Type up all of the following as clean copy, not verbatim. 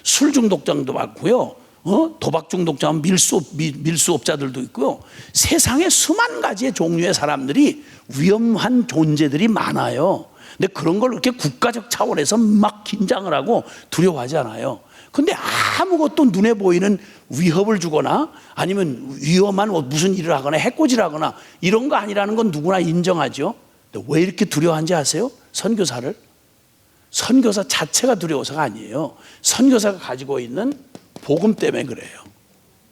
술 중독자도 많고요. 도박 중독자, 밀수업자들도 있고요. 세상에 수만 가지의 종류의 사람들이 위험한 존재들이 많아요. 근데 그런 걸 그렇게 국가적 차원에서 막 긴장을 하고 두려워하지 않아요. 근데 아무것도 눈에 보이는 위협을 주거나 아니면 위험한 무슨 일을 하거나 해코지를 하거나 이런 거 아니라는 건 누구나 인정하죠. 근데 왜 이렇게 두려워한지 아세요? 선교사 자체가 두려워서가 아니에요. 선교사가 가지고 있는 복음 때문에 그래요.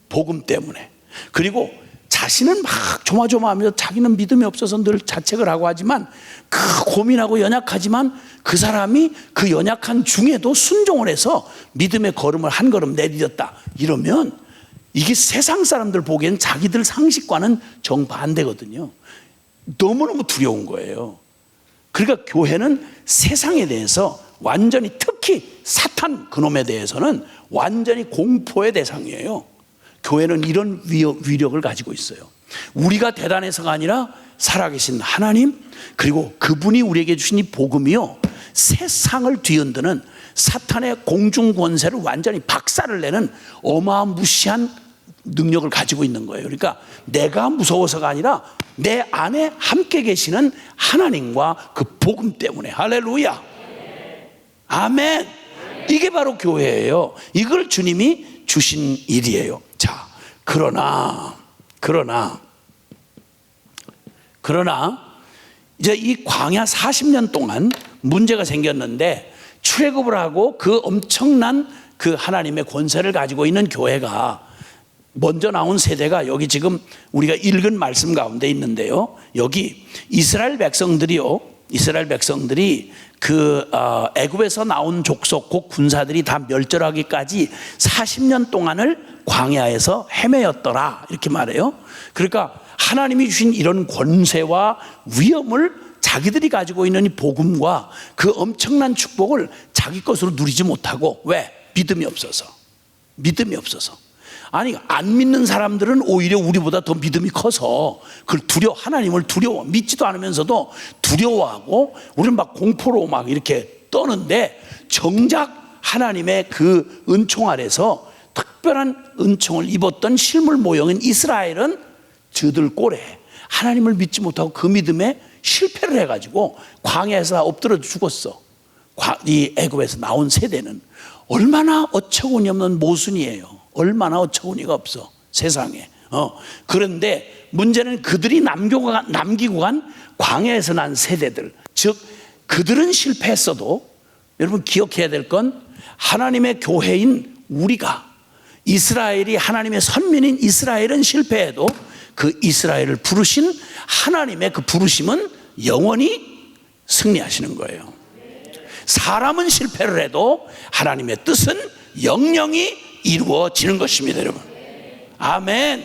복음 때문에. 그리고 자신은 막 조마조마하면서 자기는 믿음이 없어서 늘 자책을 하고 하지만 고민하고 연약하지만 그 사람이 그 연약한 중에도 순종을 해서 믿음의 걸음을 한 걸음 내디뎠다. 이러면 이게 세상 사람들 보기엔 자기들 상식과는 정반대거든요. 너무너무 두려운 거예요. 그러니까 교회는 세상에 대해서 완전히, 특히 사탄 그놈에 대해서는 완전히 공포의 대상이에요. 교회는 이런 위력을 가지고 있어요. 우리가 대단해서가 아니라 살아계신 하나님, 그리고 그분이 우리에게 주신 이 복음이요, 세상을 뒤흔드는 사탄의 공중 권세를 완전히 박살을 내는 어마무시한 능력을 가지고 있는 거예요. 그러니까 내가 무서워서가 아니라 내 안에 함께 계시는 하나님과 그 복음 때문에. 할렐루야, 아멘. 이게 바로 교회예요. 이걸 주님이 주신 일이에요. 자, 그러나 이제 이 광야 40년 동안 문제가 생겼는데, 출애굽을 하고 그 엄청난 그 하나님의 권세를 가지고 있는 교회가 먼저 나온 세대가 여기 지금 우리가 읽은 말씀 가운데 있는데요. 여기 이스라엘 백성들이 그 애굽에서 나온 족속 곧 군사들이 다 멸절하기까지 40년 동안을 광야에서 헤매였더라, 이렇게 말해요. 그러니까 하나님이 주신 이런 권세와 위엄을 자기들이 가지고 있는 이 복음과 그 엄청난 축복을 자기 것으로 누리지 못하고, 왜? 믿음이 없어서. 아니, 안 믿는 사람들은 오히려 우리보다 더 믿음이 커서 그걸 하나님을 믿지도 않으면서도 두려워하고 우리는 막 공포로 막 이렇게 떠는데, 정작 하나님의 그 은총 아래서 특별한 은총을 입었던 실물 모형인 이스라엘은 저들 꼴에 하나님을 믿지 못하고 그 믿음에 실패를 해가지고 광야에서 엎드려 죽었어. 이 애굽에서 나온 세대는 얼마나 어처구니 없는 모순이에요. 얼마나 어처구니가 없어, 세상에. 그런데 문제는 그들이 남기고 간 광야에서 난 세대들, 즉 그들은 실패했어도 여러분 기억해야 될 건, 하나님의 교회인 우리가, 이스라엘이 하나님의 선민인 이스라엘은 실패해도 그 이스라엘을 부르신 하나님의 그 부르심은 영원히 승리하시는 거예요. 사람은 실패를 해도 하나님의 뜻은 영영이 이루어지는 것입니다, 여러분. 아멘.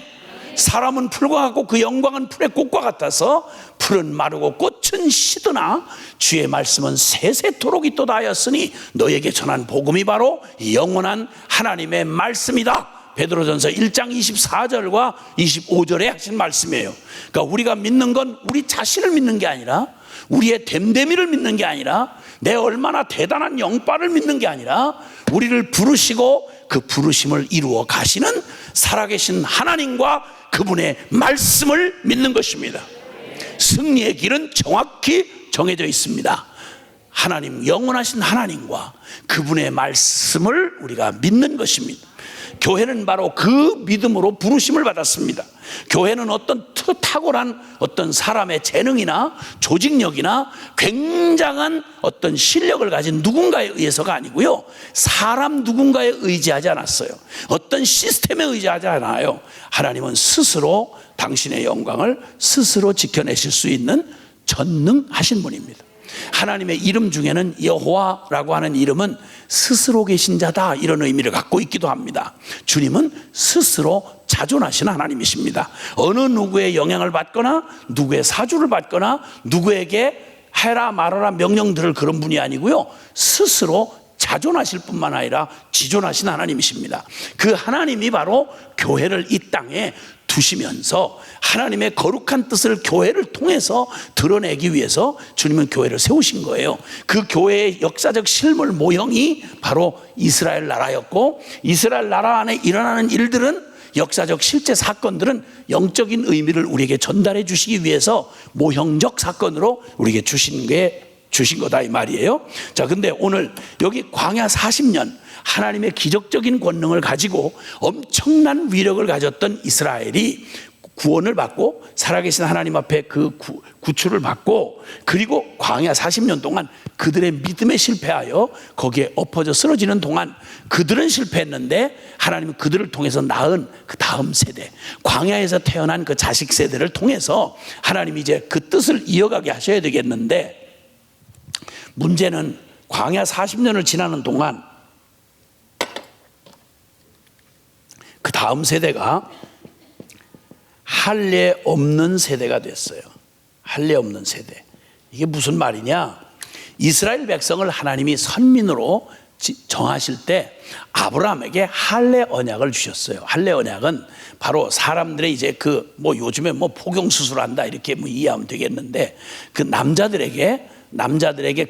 사람은 풀과 같고 그 영광은 풀의 꽃과 같아서 풀은 마르고 꽃은 시드나 주의 말씀은 세세토록 있도다 하였으니 너에게 전한 복음이 바로 영원한 하나님의 말씀이다. 베드로전서 1장 24절과 25절에 하신 말씀이에요. 그러니까 우리가 믿는 건 우리 자신을 믿는 게 아니라, 우리의 됨됨이를 믿는 게 아니라, 내 얼마나 대단한 영빨을 믿는 게 아니라, 우리를 부르시고 그 부르심을 이루어 가시는 살아계신 하나님과 그분의 말씀을 믿는 것입니다. 승리의 길은 정확히 정해져 있습니다. 하나님, 영원하신 하나님과 그분의 말씀을 우리가 믿는 것입니다. 교회는 바로 그 믿음으로 부르심을 받았습니다. 교회는 어떤 탁월한 어떤 사람의 재능이나 조직력이나 굉장한 어떤 실력을 가진 누군가에 의해서가 아니고요, 사람 누군가에 의지하지 않았어요. 어떤 시스템에 의지하지 않아요. 하나님은 스스로 당신의 영광을 스스로 지켜내실 수 있는 전능하신 분입니다. 하나님의 이름 중에는 여호와라고 하는 이름은 스스로 계신 자다, 이런 의미를 갖고 있기도 합니다. 주님은 스스로 자존하시는 하나님이십니다. 어느 누구의 영향을 받거나 누구의 사주를 받거나 누구에게 해라 말아라 명령 들을 그런 분이 아니고요, 스스로 자존하실 뿐만 아니라 지존하신 하나님이십니다. 그 하나님이 바로 교회를 이 땅에 주시면서 하나님의 거룩한 뜻을 교회를 통해서 드러내기 위해서 주님은 교회를 세우신 거예요. 그 교회의 역사적 실물 모형이 바로 이스라엘 나라였고, 이스라엘 나라 안에 일어나는 일들은, 역사적 실제 사건들은 영적인 의미를 우리에게 전달해 주시기 위해서 모형적 사건으로 우리에게 주신 거다 이 말이에요. 자, 근데 오늘 여기 광야 40년 하나님의 기적적인 권능을 가지고 엄청난 위력을 가졌던 이스라엘이 구원을 받고 살아계신 하나님 앞에 그 구출을 받고, 그리고 광야 40년 동안 그들의 믿음에 실패하여 거기에 엎어져 쓰러지는 동안 그들은 실패했는데 하나님은 그들을 통해서 낳은 그 다음 세대, 광야에서 태어난 그 자식 세대를 통해서 하나님이 이제 그 뜻을 이어가게 하셔야 되겠는데, 문제는 광야 40년을 지나는 동안 그 다음 세대가 할례 없는 세대가 됐어요. 할례 없는 세대. 이게 무슨 말이냐? 이스라엘 백성을 하나님이 선민으로 정하실 때 아브라함에게 할례 언약을 주셨어요. 할례 언약은 바로 사람들의 이제 요즘에 포경 수술한다 이렇게 이해하면 되겠는데, 그 남자들에게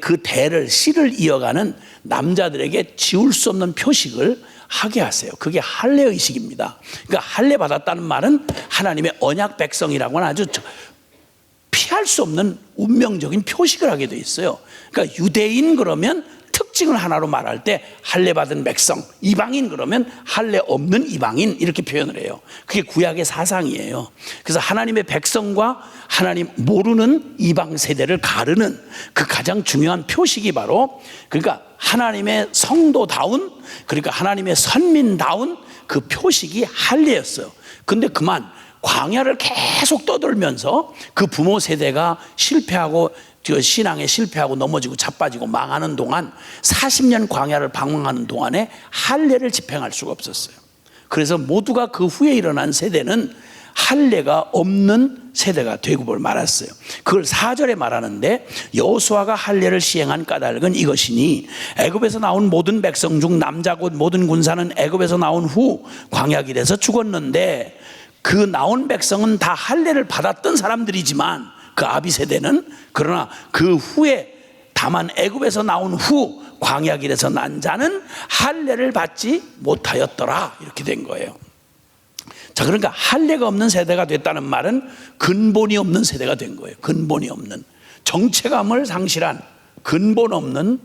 그 대를 씨를 이어가는 남자들에게 지울 수 없는 표식을 하게 하세요. 그게 할례 의식입니다. 그러니까 할례 받았다는 말은 하나님의 언약 백성이라고는 아주 피할 수 없는 운명적인 표식을 하게 돼 있어요. 그러니까 유대인 그러면 특징을 하나로 말할 때 할례 받은 백성, 이방인 그러면 할례 없는 이방인 이렇게 표현을 해요. 그게 구약의 사상이에요. 그래서 하나님의 백성과 하나님 모르는 이방 세대를 가르는 그 가장 중요한 표식이 바로, 그러니까 하나님의 성도다운, 그러니까 하나님의 선민다운 그 표식이 할례였어요. 근데 그만 광야를 계속 떠돌면서 그 부모 세대가 실패하고 신앙에 실패하고 넘어지고 자빠지고 망하는 동안 40년 광야를 방황하는 동안에 할례를 집행할 수가 없었어요. 그래서 모두가 그 후에 일어난 세대는 할례가 없는 세대가 되고 말았어요. 그걸 4절에 말하는데, 여호수아가 할례를 시행한 까닭은 이것이니 애굽에서 나온 모든 백성 중 남자 곧 모든 군사는 애굽에서 나온 후 광야길에서 죽었는데, 그 나온 백성은 다 할례를 받았던 사람들이지만 그 아비 세대는, 그러나 그 후에 다만 애굽에서 나온 후 광야길에서 난 자는 할례를 받지 못하였더라 이렇게 된 거예요. 자, 그러니까 할례가 없는 세대가 됐다는 말은 근본이 없는 세대가 된 거예요. 근본이 없는, 정체감을 상실한 근본 없는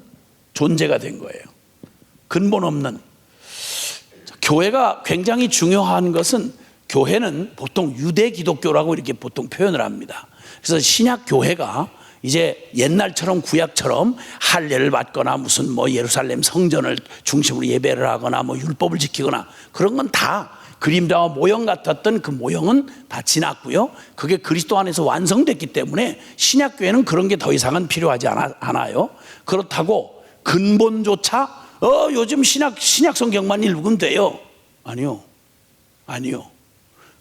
존재가 된 거예요. 근본 없는. 교회가 굉장히 중요한 것은, 교회는 보통 유대 기독교라고 이렇게 보통 표현을 합니다. 그래서 신약 교회가 이제 옛날처럼 구약처럼 할례를 받거나 무슨 예루살렘 성전을 중심으로 예배를 하거나 율법을 지키거나 그런 건 다 그림자와 모형 같았던 그 모형은 다 지났고요. 그게 그리스도 안에서 완성됐기 때문에 신약 교회는 그런 게 더 이상은 필요하지 않아요. 그렇다고 근본조차 요즘 신약 성경만 읽으면 돼요. 아니요.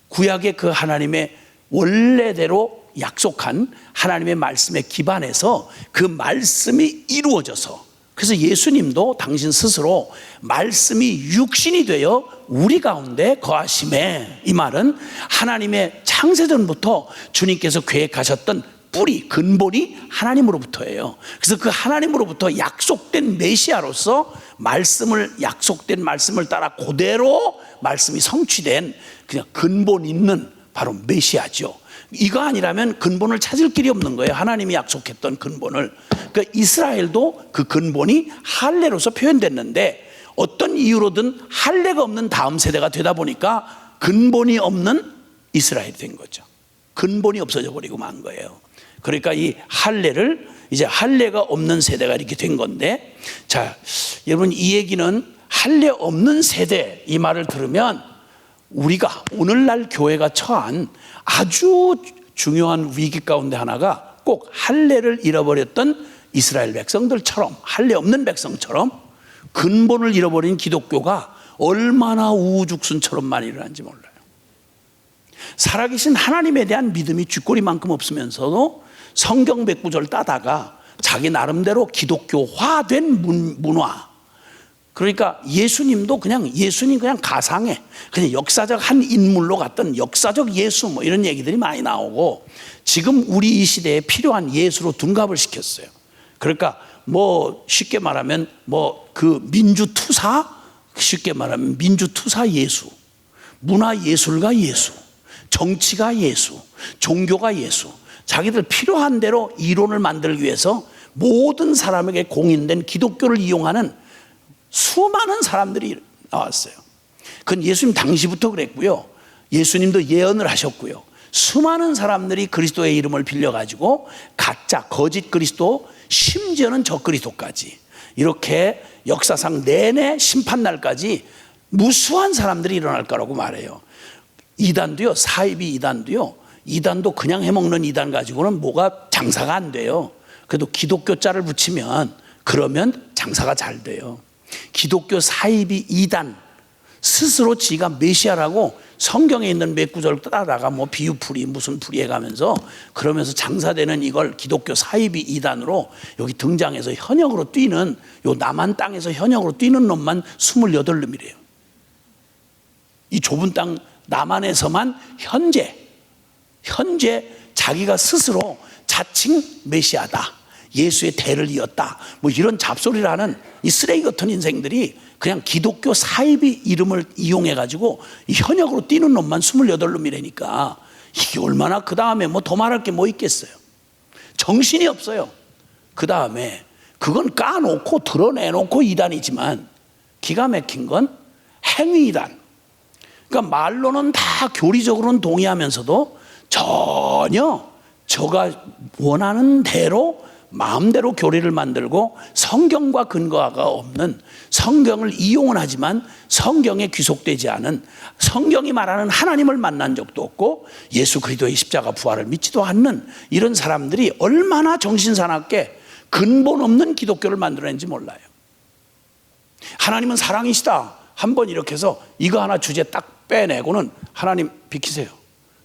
구약의 그 하나님의 원래대로 약속한 하나님의 말씀에 기반해서 그 말씀이 이루어져서, 그래서 예수님도 당신 스스로 말씀이 육신이 되어 우리 가운데 거하심에, 이 말은 하나님의 창세전부터 주님께서 계획하셨던 뿌리, 근본이 하나님으로부터예요. 그래서 그 하나님으로부터 약속된 메시아로서 약속된 말씀을 따라 그대로 말씀이 성취된 그냥 근본 있는 바로 메시아죠. 이거 아니라면 근본을 찾을 길이 없는 거예요. 하나님이 약속했던 근본을. 그러니까 이스라엘도 그 근본이 할례로서 표현됐는데, 어떤 이유로든 할례가 없는 다음 세대가 되다 보니까 근본이 없는 이스라엘이 된 거죠. 근본이 없어져 버리고 만 거예요. 그러니까 이 할례를, 이제 할례가 없는 세대가 이렇게 된 건데, 자, 여러분, 이 얘기는 할례 없는 세대, 이 말을 들으면 우리가 오늘날 교회가 처한 아주 중요한 위기 가운데 하나가 꼭 할례를 잃어버렸던 이스라엘 백성들처럼, 할례 없는 백성처럼 근본을 잃어버린 기독교가 얼마나 우후죽순처럼 많이 일어난지 몰라요. 살아계신 하나님에 대한 믿음이 쥐꼬리만큼 없으면서도 성경 100구절 따다가 자기 나름대로 기독교화된 문화, 그러니까 예수님도 예수님 그냥 가상해. 그냥 역사적 한 인물로 갔던 역사적 예수 뭐 이런 얘기들이 많이 나오고, 지금 우리 이 시대에 필요한 예수로 둔갑을 시켰어요. 그러니까 뭐 쉽게 말하면 뭐 그 민주투사, 쉽게 말하면 민주투사 예수, 문화예술가 예수, 정치가 예수, 종교가 예수, 자기들 필요한 대로 이론을 만들기 위해서 모든 사람에게 공인된 기독교를 이용하는 수많은 사람들이 나왔어요. 그건 예수님 당시부터 그랬고요. 예수님도 예언을 하셨고요. 수많은 사람들이 그리스도의 이름을 빌려가지고 가짜 거짓 그리스도, 심지어는 적그리스도까지 이렇게 역사상 내내 심판날까지 무수한 사람들이 일어날 거라고 말해요. 이단도요, 사이비 이단도요, 이단도 그냥 해먹는 이단 가지고는 뭐가 장사가 안 돼요. 그래도 기독교 자를 붙이면 그러면 장사가 잘 돼요. 기독교 사이비 이단 스스로 지가 메시아라고 성경에 있는 몇 구절 따다가 뭐 비유풀이 무슨 풀이 해가면서 그러면서 장사되는 이걸 기독교 사이비 이단으로 여기 등장해서 현역으로 뛰는, 요 남한 땅에서 현역으로 뛰는 놈만 28놈이래요. 이 좁은 땅 남한에서만 현재 자기가 스스로 자칭 메시아다, 예수의 대를 이었다, 뭐 이런 잡소리를 하는 이 쓰레기 같은 인생들이 그냥 기독교 사이비 이름을 이용해 가지고 현역으로 뛰는 놈만 28놈이라니까 이게 얼마나, 그 다음에 뭐 더 말할 게 뭐 있겠어요. 정신이 없어요. 그 다음에 그건 까놓고 드러내놓고 이단이지만 기가 막힌 건 행위 이단. 그러니까 말로는 다 교리적으로는 동의하면서도 전혀 저가 원하는 대로 마음대로 교리를 만들고 성경과 근거가 없는, 성경을 이용은 하지만 성경에 귀속되지 않은, 성경이 말하는 하나님을 만난 적도 없고 예수 그리스도의 십자가 부활을 믿지도 않는 이런 사람들이 얼마나 정신사납게 근본 없는 기독교를 만들어낸지 몰라요. 하나님은 사랑이시다 한번 이렇게 해서 이거 하나 주제 딱 빼내고는 하나님 비키세요.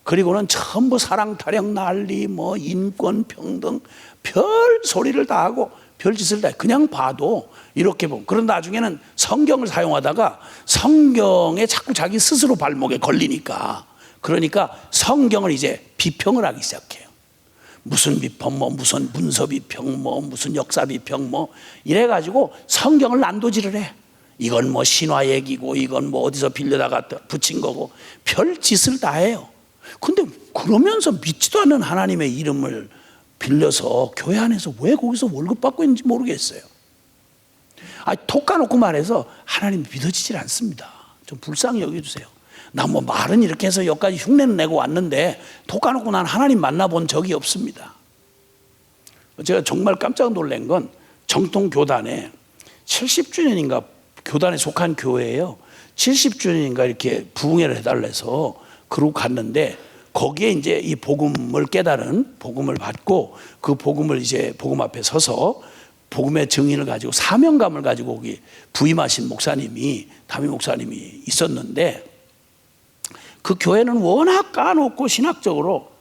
그리고는 전부 사랑 타령 난리 뭐 인권 평등 별 소리를 다 하고 별 짓을 다 해. 그냥 봐도 이렇게 보고, 그런 나중에는 성경을 사용하다가 성경에 자꾸 자기 스스로 발목에 걸리니까, 그러니까 성경을 이제 비평을 하기 시작해요. 무슨 비평, 뭐 무슨 문서 비평, 뭐 무슨 역사 비평, 뭐 이래가지고 성경을 난도질을 해. 이건 뭐 신화 얘기고 이건 뭐 어디서 빌려다가 붙인 거고 별 짓을 다 해요. 근데 그러면서 믿지도 않는 하나님의 이름을 빌려서 교회 안에서 왜 거기서 월급 받고 있는지 모르겠어요. 톡 까놓고 말해서 하나님 믿어지질 않습니다. 좀 불쌍히 여겨주세요. 나 뭐 말은 이렇게 해서 여기까지 흉내는 내고 왔는데 톡 까놓고 난 하나님 만나본 적이 없습니다. 제가 정말 깜짝 놀란 건 정통교단에 70주년인가 교단에 속한 교회예요. 70주년인가 이렇게 부흥회를 해달라 해서 그러고 갔는데, 거기에 이제 이 복음을 깨달은, 복음을 받고 그 복음을 이제 복음 앞에 서서 복음의 증인을 가지고 사명감을 가지고 거기 부임하신 목사님이, 담임 목사님이 있었는데, 그 교회는 워낙 까놓고 신학적으로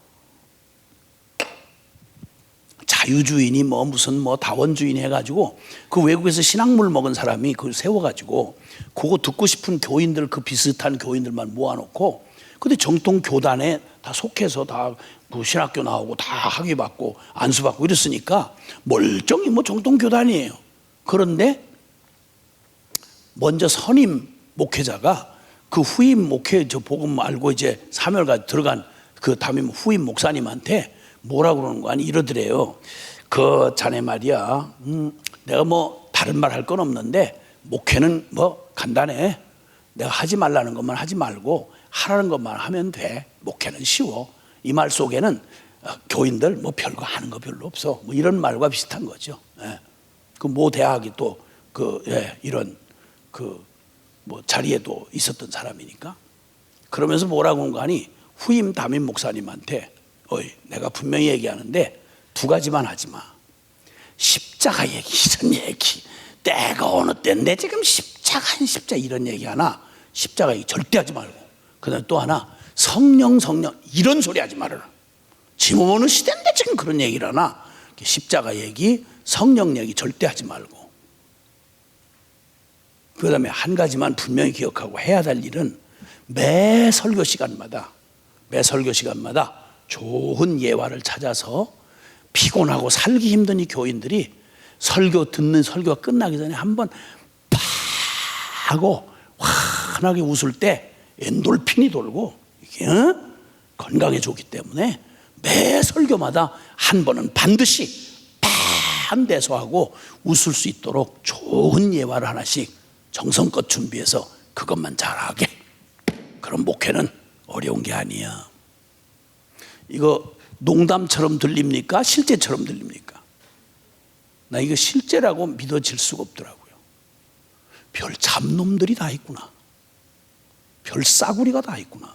자유주의니 뭐 무슨 뭐 다원주의니 해가지고 그 외국에서 신학물 먹은 사람이 그걸 세워가지고 그거 듣고 싶은 교인들, 그 비슷한 교인들만 모아놓고, 근데 정통 교단에 다 속해서 다 그 신학교 나오고 다 학위 받고 안수 받고 이랬으니까 멀쩡히 뭐 정통 교단이에요. 그런데 먼저 선임 목회자가 그 후임 목회 저 복음 알고 이제 사멸가 들어간 그 담임 후임 목사님한테 뭐라 그러는 거 아니 이러더래요. 그 자네 말이야, 내가 뭐 다른 말 할 건 없는데 목회는 뭐 간단해. 내가 하지 말라는 것만 하지 말고 하라는 것만 하면 돼. 목회는 쉬워. 이 말 속에는 교인들 뭐 별거 하는 거 별로 없어. 뭐 이런 말과 비슷한 거죠. 예. 그 모 대학이 또 그 이런 그 뭐 자리에도 있었던 사람이니까. 그러면서 뭐라고 한 거 아니, 후임 담임 목사님한테 어이, 내가 분명히 얘기하는데 두 가지만 하지 마. 십자가 얘기, 이런 얘기. 때가 어느 때인데 지금 십자가 이런 얘기 하나, 십자가 얘기 절대 하지 말고. 그다음에 또 하나, 성령 이런 소리 하지 말아라. 지금 어느 시대인데 지금 그런 얘기를 하나. 십자가 얘기, 성령 얘기 절대 하지 말고. 그 다음에 한 가지만 분명히 기억하고 해야 될 일은 매 설교 시간마다 좋은 예화를 찾아서 피곤하고 살기 힘든 이 교인들이 설교 듣는 설교가 끝나기 전에 한번 팍 하고 환하게 웃을 때 엔돌핀이 돌고 이게 건강에 좋기 때문에 매 설교마다 한 번은 반드시 반대소하고 웃을 수 있도록 좋은 예화를 하나씩 정성껏 준비해서 그것만 잘하게. 그런 목회는 어려운 게 아니야. 이거 농담처럼 들립니까? 실제처럼 들립니까? 나 이거 실제라고 믿어질 수가 없더라고요. 별 잡놈들이 다 있구나. 별 싸구리가 다 있구나.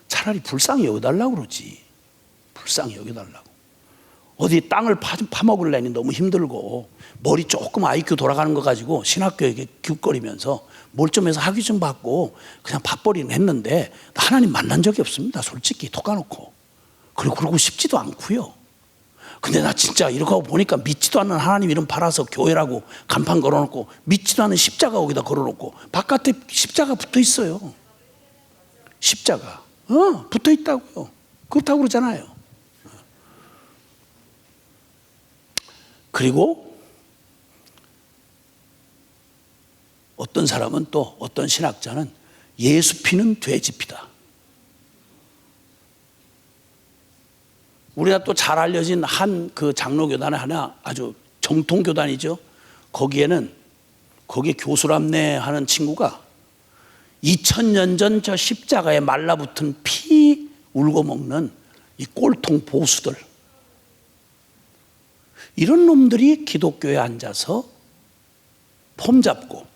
차라리 불쌍히 여겨달라고 그러지. 불쌍히 여겨달라고. 어디 땅을 파먹으려니 너무 힘들고 머리 조금 IQ 돌아가는 거 가지고 신학교에 기웃거리면서 뭘 좀 해서 학위 좀 받고 그냥 밥벌이는 했는데 하나님 만난 적이 없습니다. 솔직히 톡 까놓고. 그리고 그러고 싶지도 않고요. 근데 나 진짜 이렇게 하고 보니까 믿지도 않는 하나님 이름 팔아서 교회라고 간판 걸어놓고 믿지도 않는 십자가 거기다 걸어놓고 바깥에 십자가 붙어 있어요. 십자가 붙어 있다고요. 그렇다고 그러잖아요. 그리고 어떤 사람은 또 어떤 신학자는 예수 피는 돼지 피다. 우리가 또 잘 알려진 한 그 장로교단의 하나 아주 정통교단이죠. 거기에 교수랍네 하는 친구가 2000년 전 저 십자가에 말라붙은 피 울고 먹는 이 꼴통 보수들, 이런 놈들이 기독교에 앉아서 폼 잡고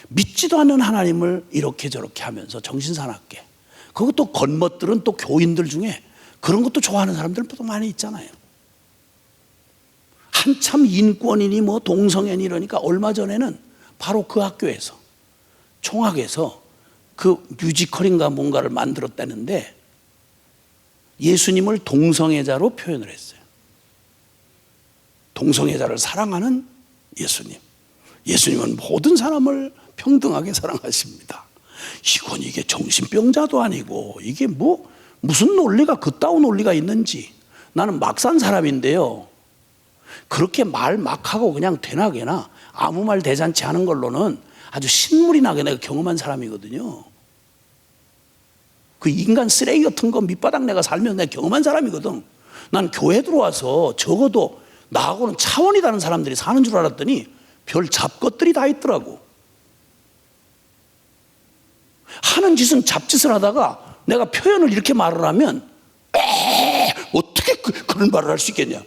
믿지도 않는 하나님을 이렇게 저렇게 하면서 정신사납게, 그것도 겉멋들은 또 교인들 중에 그런 것도 좋아하는 사람들도 많이 있잖아요. 한참 인권이니 뭐 동성애니 이러니까 얼마 전에는 바로 그 학교에서 총학에서 그 뮤지컬인가 뭔가를 만들었다는데 예수님을 동성애자로 표현을 했어요. 동성애자를 사랑하는 예수님. 예수님은 모든 사람을 평등하게 사랑하십니다. 이게 정신병자도 아니고 이게 무슨 논리가 그따위 논리가 있는지. 나는 막 산 사람인데요, 그렇게 말 막 하고 그냥 되나게나 아무 말 대잔치 하는 걸로는 아주 신물이 나게 내가 경험한 사람이거든요. 그 인간 쓰레기 같은 거 밑바닥 내가 살면서 내가 경험한 사람이거든. 난 교회 들어와서 적어도 나하고는 차원이 다른 사람들이 사는 줄 알았더니 별 잡것들이 다 있더라고. 하는 짓은 잡짓을 하다가 내가 표현을 이렇게 말을 하면 어떻게 그런 말을 할 수 있겠냐.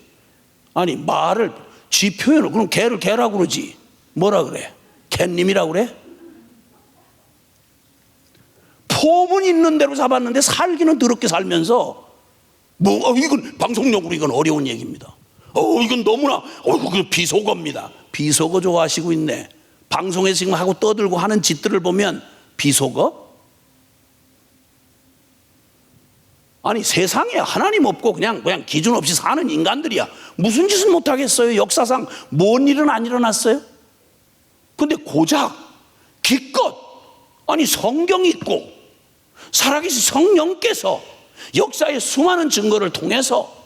아니 말을 지 표현을, 그럼 개를 개라고 그러지 뭐라 그래? 개님이라고 그래? 폼은 있는 대로 잡았는데 살기는 더럽게 살면서 이건 방송용으로 이건 어려운 얘기입니다. 이건 너무나 그 비속어입니다. 비속어 좋아하시고 있네. 방송에서 지금 하고 떠들고 하는 짓들을 보면 비속어? 아니 세상에 하나님 없고 그냥 기준 없이 사는 인간들이야. 무슨 짓은 못하겠어요. 역사상 뭔 일은 안 일어났어요. 근데 고작 기껏 아니 성경이 있고 살아계신 성령께서 역사의 수많은 증거를 통해서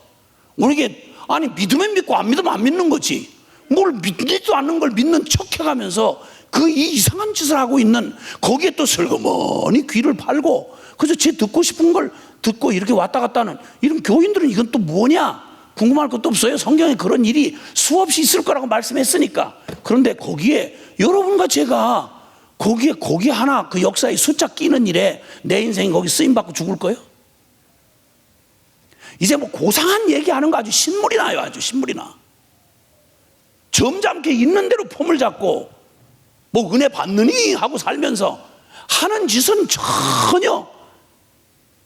우리에게 아니 믿으면 믿고 안 믿으면 안 믿는 거지. 뭘 믿지도 않는 걸 믿는 척해가면서 그 이상한 짓을 하고 있는, 거기에 또 슬그머니 귀를 팔고 그저 제 듣고 싶은 걸 듣고 이렇게 왔다 갔다 하는 이런 교인들은 이건 또 뭐냐? 궁금할 것도 없어요. 성경에 그런 일이 수없이 있을 거라고 말씀했으니까. 그런데 거기에 여러분과 제가 거기 하나 그 역사에 숫자 끼는 일에 내 인생이 거기 쓰임받고 죽을 거예요? 이제 고상한 얘기하는 거 아주 신물이 나요. 아주 신물이 나. 점잖게 있는 대로 폼을 잡고 은혜 받느니 하고 살면서 하는 짓은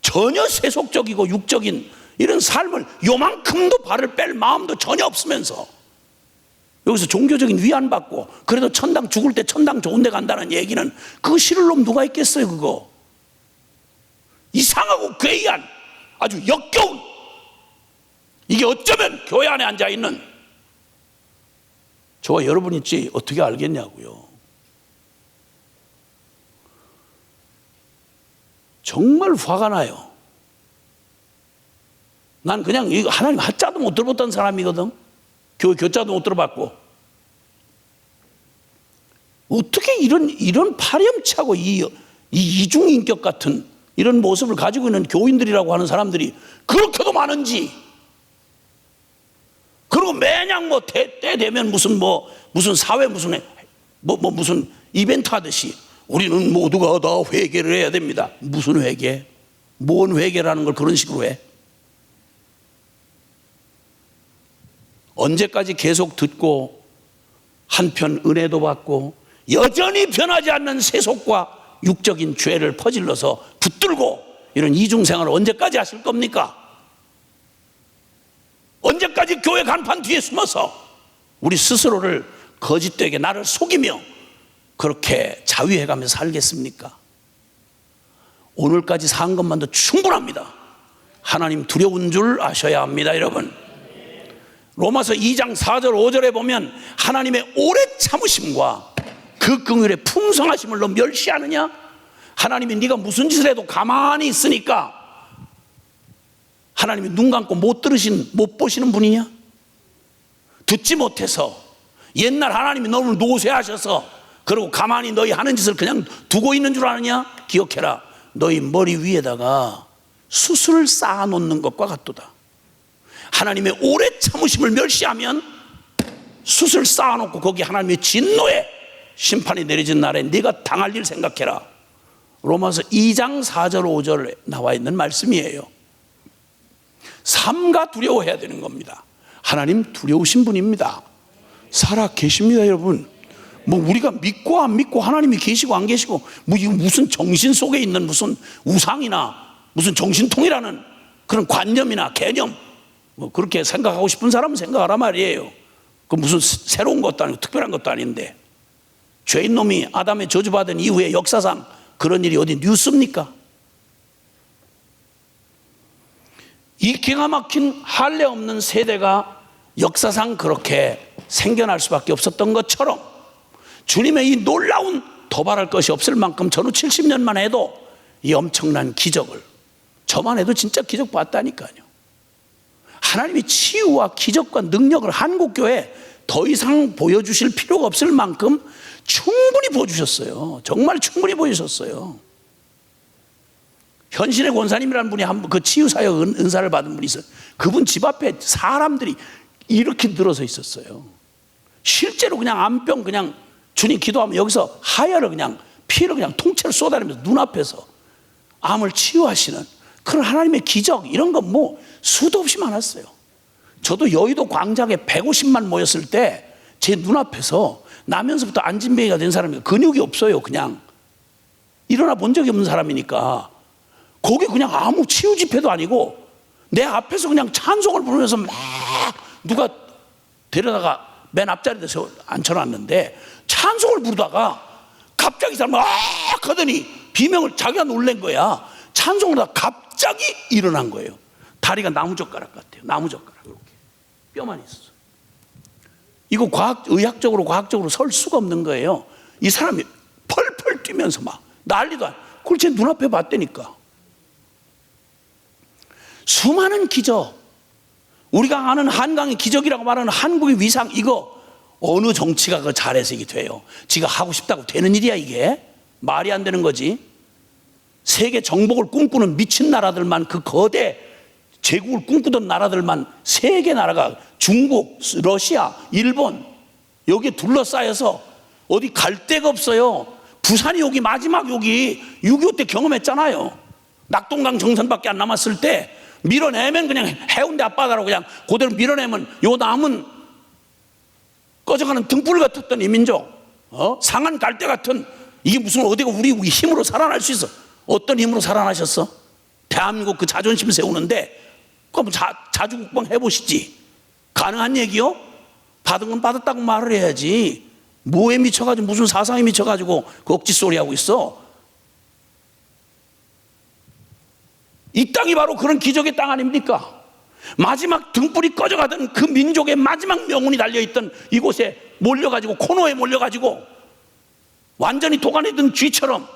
전혀 세속적이고 육적인 이런 삶을 요만큼도 발을 뺄 마음도 전혀 없으면서 여기서 종교적인 위안 받고 그래도 천당 죽을 때 천당 좋은 데 간다는 얘기는 그거 싫을 놈 누가 있겠어요. 그거 이상하고 괴이한 아주 역겨운, 이게 어쩌면 교회 안에 앉아있는 저와 여러분이 어떻게 알겠냐고요. 정말 화가 나요. 난 그냥 하나님 하자도 못 들어봤던 사람이거든. 교회 교자도 못 들어봤고. 어떻게 이런 파렴치하고 이 이중인격 같은 이런 모습을 가지고 있는 교인들이라고 하는 사람들이 그렇게도 많은지. 그리고 매년 때 되면 무슨 사회 무슨 이벤트 하듯이 우리는 모두가 다 회개를 해야 됩니다. 무슨 회개? 뭔 회개라는 걸 그런 식으로 해? 언제까지 계속 듣고 한편 은혜도 받고 여전히 변하지 않는 세속과 육적인 죄를 퍼질러서 붙들고 이런 이중생활을 언제까지 하실 겁니까? 언제까지 교회 간판 뒤에 숨어서 우리 스스로를 거짓되게 나를 속이며 그렇게 자위해가면서 살겠습니까? 오늘까지 산 것만도 충분합니다. 하나님 두려운 줄 아셔야 합니다, 여러분. 로마서 2장 4절 5절에 보면 하나님의 오래 참으심과 그 긍휼의 풍성하심을 너 멸시하느냐? 하나님이 네가 무슨 짓을 해도 가만히 있으니까 하나님이 눈 감고 못 보시는 분이냐? 듣지 못해서 옛날 하나님이 너를 노쇠하셔서 그리고 가만히 너희 하는 짓을 그냥 두고 있는 줄 아느냐? 기억해라. 너희 머리 위에다가 숯을 쌓아놓는 것과 같도다. 하나님의 오래 참으심을 멸시하면 숯을 쌓아놓고 거기 하나님의 진노의 심판이 내려진 날에 네가 당할 일 생각해라. 로마서 2장 4절 5절에 나와 있는 말씀이에요. 삼가 두려워해야 되는 겁니다. 하나님 두려우신 분입니다. 살아 계십니다, 여러분. 우리가 믿고 안 믿고 하나님이 계시고 안 계시고 이거 무슨 정신 속에 있는 무슨 우상이나 무슨 정신통이라는 그런 관념이나 개념 그렇게 생각하고 싶은 사람은 생각하라 말이에요. 그 무슨 새로운 것도 아니고 특별한 것도 아닌데 죄인 놈이 아담의 저주받은 이후에 역사상 그런 일이 어디 뉴스입니까? 이 기가 막힌 할례 없는 세대가 역사상 그렇게 생겨날 수밖에 없었던 것처럼 주님의 이 놀라운 도발할 것이 없을 만큼 전후 70년만 해도 이 엄청난 기적을 저만 해도 진짜 기적 봤다니까요. 하나님이 치유와 기적과 능력을 한국교회에 더 이상 보여주실 필요가 없을 만큼 충분히 보여주셨어요. 정말 충분히 보여주셨어요. 현신의 권사님이라는 분이 한 분 그 치유사역 은사를 받은 분이 있어요. 그분 집 앞에 사람들이 이렇게 늘어서 있었어요. 실제로 그냥 암병 그냥 주님 기도하면 여기서 하혈을 그냥 피를 그냥 통째로 쏟아내면서 눈앞에서 암을 치유하시는 그런 하나님의 기적 이런 거 수도 없이 많았어요. 저도 여의도 광장에 150만 모였을 때 제 눈앞에서 나면서부터 안진뱅이가 된 사람이 근육이 없어요. 그냥 일어나 본 적이 없는 사람이니까 거기 그냥 아무 치유 집회도 아니고 내 앞에서 그냥 찬송을 부르면서 막 누가 데려다가 맨 앞자리에서 앉혀놨는데 찬송을 부르다가 갑자기 사람 막 하더니 비명을 자기가 놀란 거야. 찬송을 하다가 갑자기 일어난 거예요. 다리가 나무젓가락 같아요. 나무젓가락 이렇게 뼈만 있었어요. 이거 의학적으로 과학적으로 설 수가 없는 거예요. 이 사람이 펄펄 뛰면서 막 난리도 아니고 그걸 제 눈앞에 봤다니까. 수많은 기적, 우리가 아는 한강의 기적이라고 말하는 한국의 위상, 이거 어느 정치가 그거 잘해서 이게 돼요? 지가 하고 싶다고 되는 일이야 이게? 말이 안 되는 거지. 세계 정복을 꿈꾸는 미친 나라들만, 그 거대 제국을 꿈꾸던 나라들만 세 개 나라가 중국, 러시아, 일본 여기에 둘러싸여서 어디 갈 데가 없어요. 부산이 여기 마지막 여기 6.25 때 경험했잖아요. 낙동강 정선밖에 안 남았을 때 밀어내면 그냥 해운대 앞바다로 그냥 그대로 밀어내면 요 남은 꺼져가는 등불 같았던 이 민족, 상한 갈대 같은, 이게 무슨 어디가 우리 힘으로 살아날 수 있어? 어떤 힘으로 살아나셨어? 대한민국 그 자존심 세우는데 그럼 자주국방 해보시지. 가능한 얘기요? 받은 건 받았다고 말을 해야지. 뭐에 미쳐가지고 무슨 사상에 미쳐가지고 그 억지 소리 하고 있어. 이 땅이 바로 그런 기적의 땅 아닙니까? 마지막 등불이 꺼져가던 그 민족의 마지막 명운이 달려있던 이곳에 몰려가지고, 코너에 몰려가지고 완전히 도가니든 쥐처럼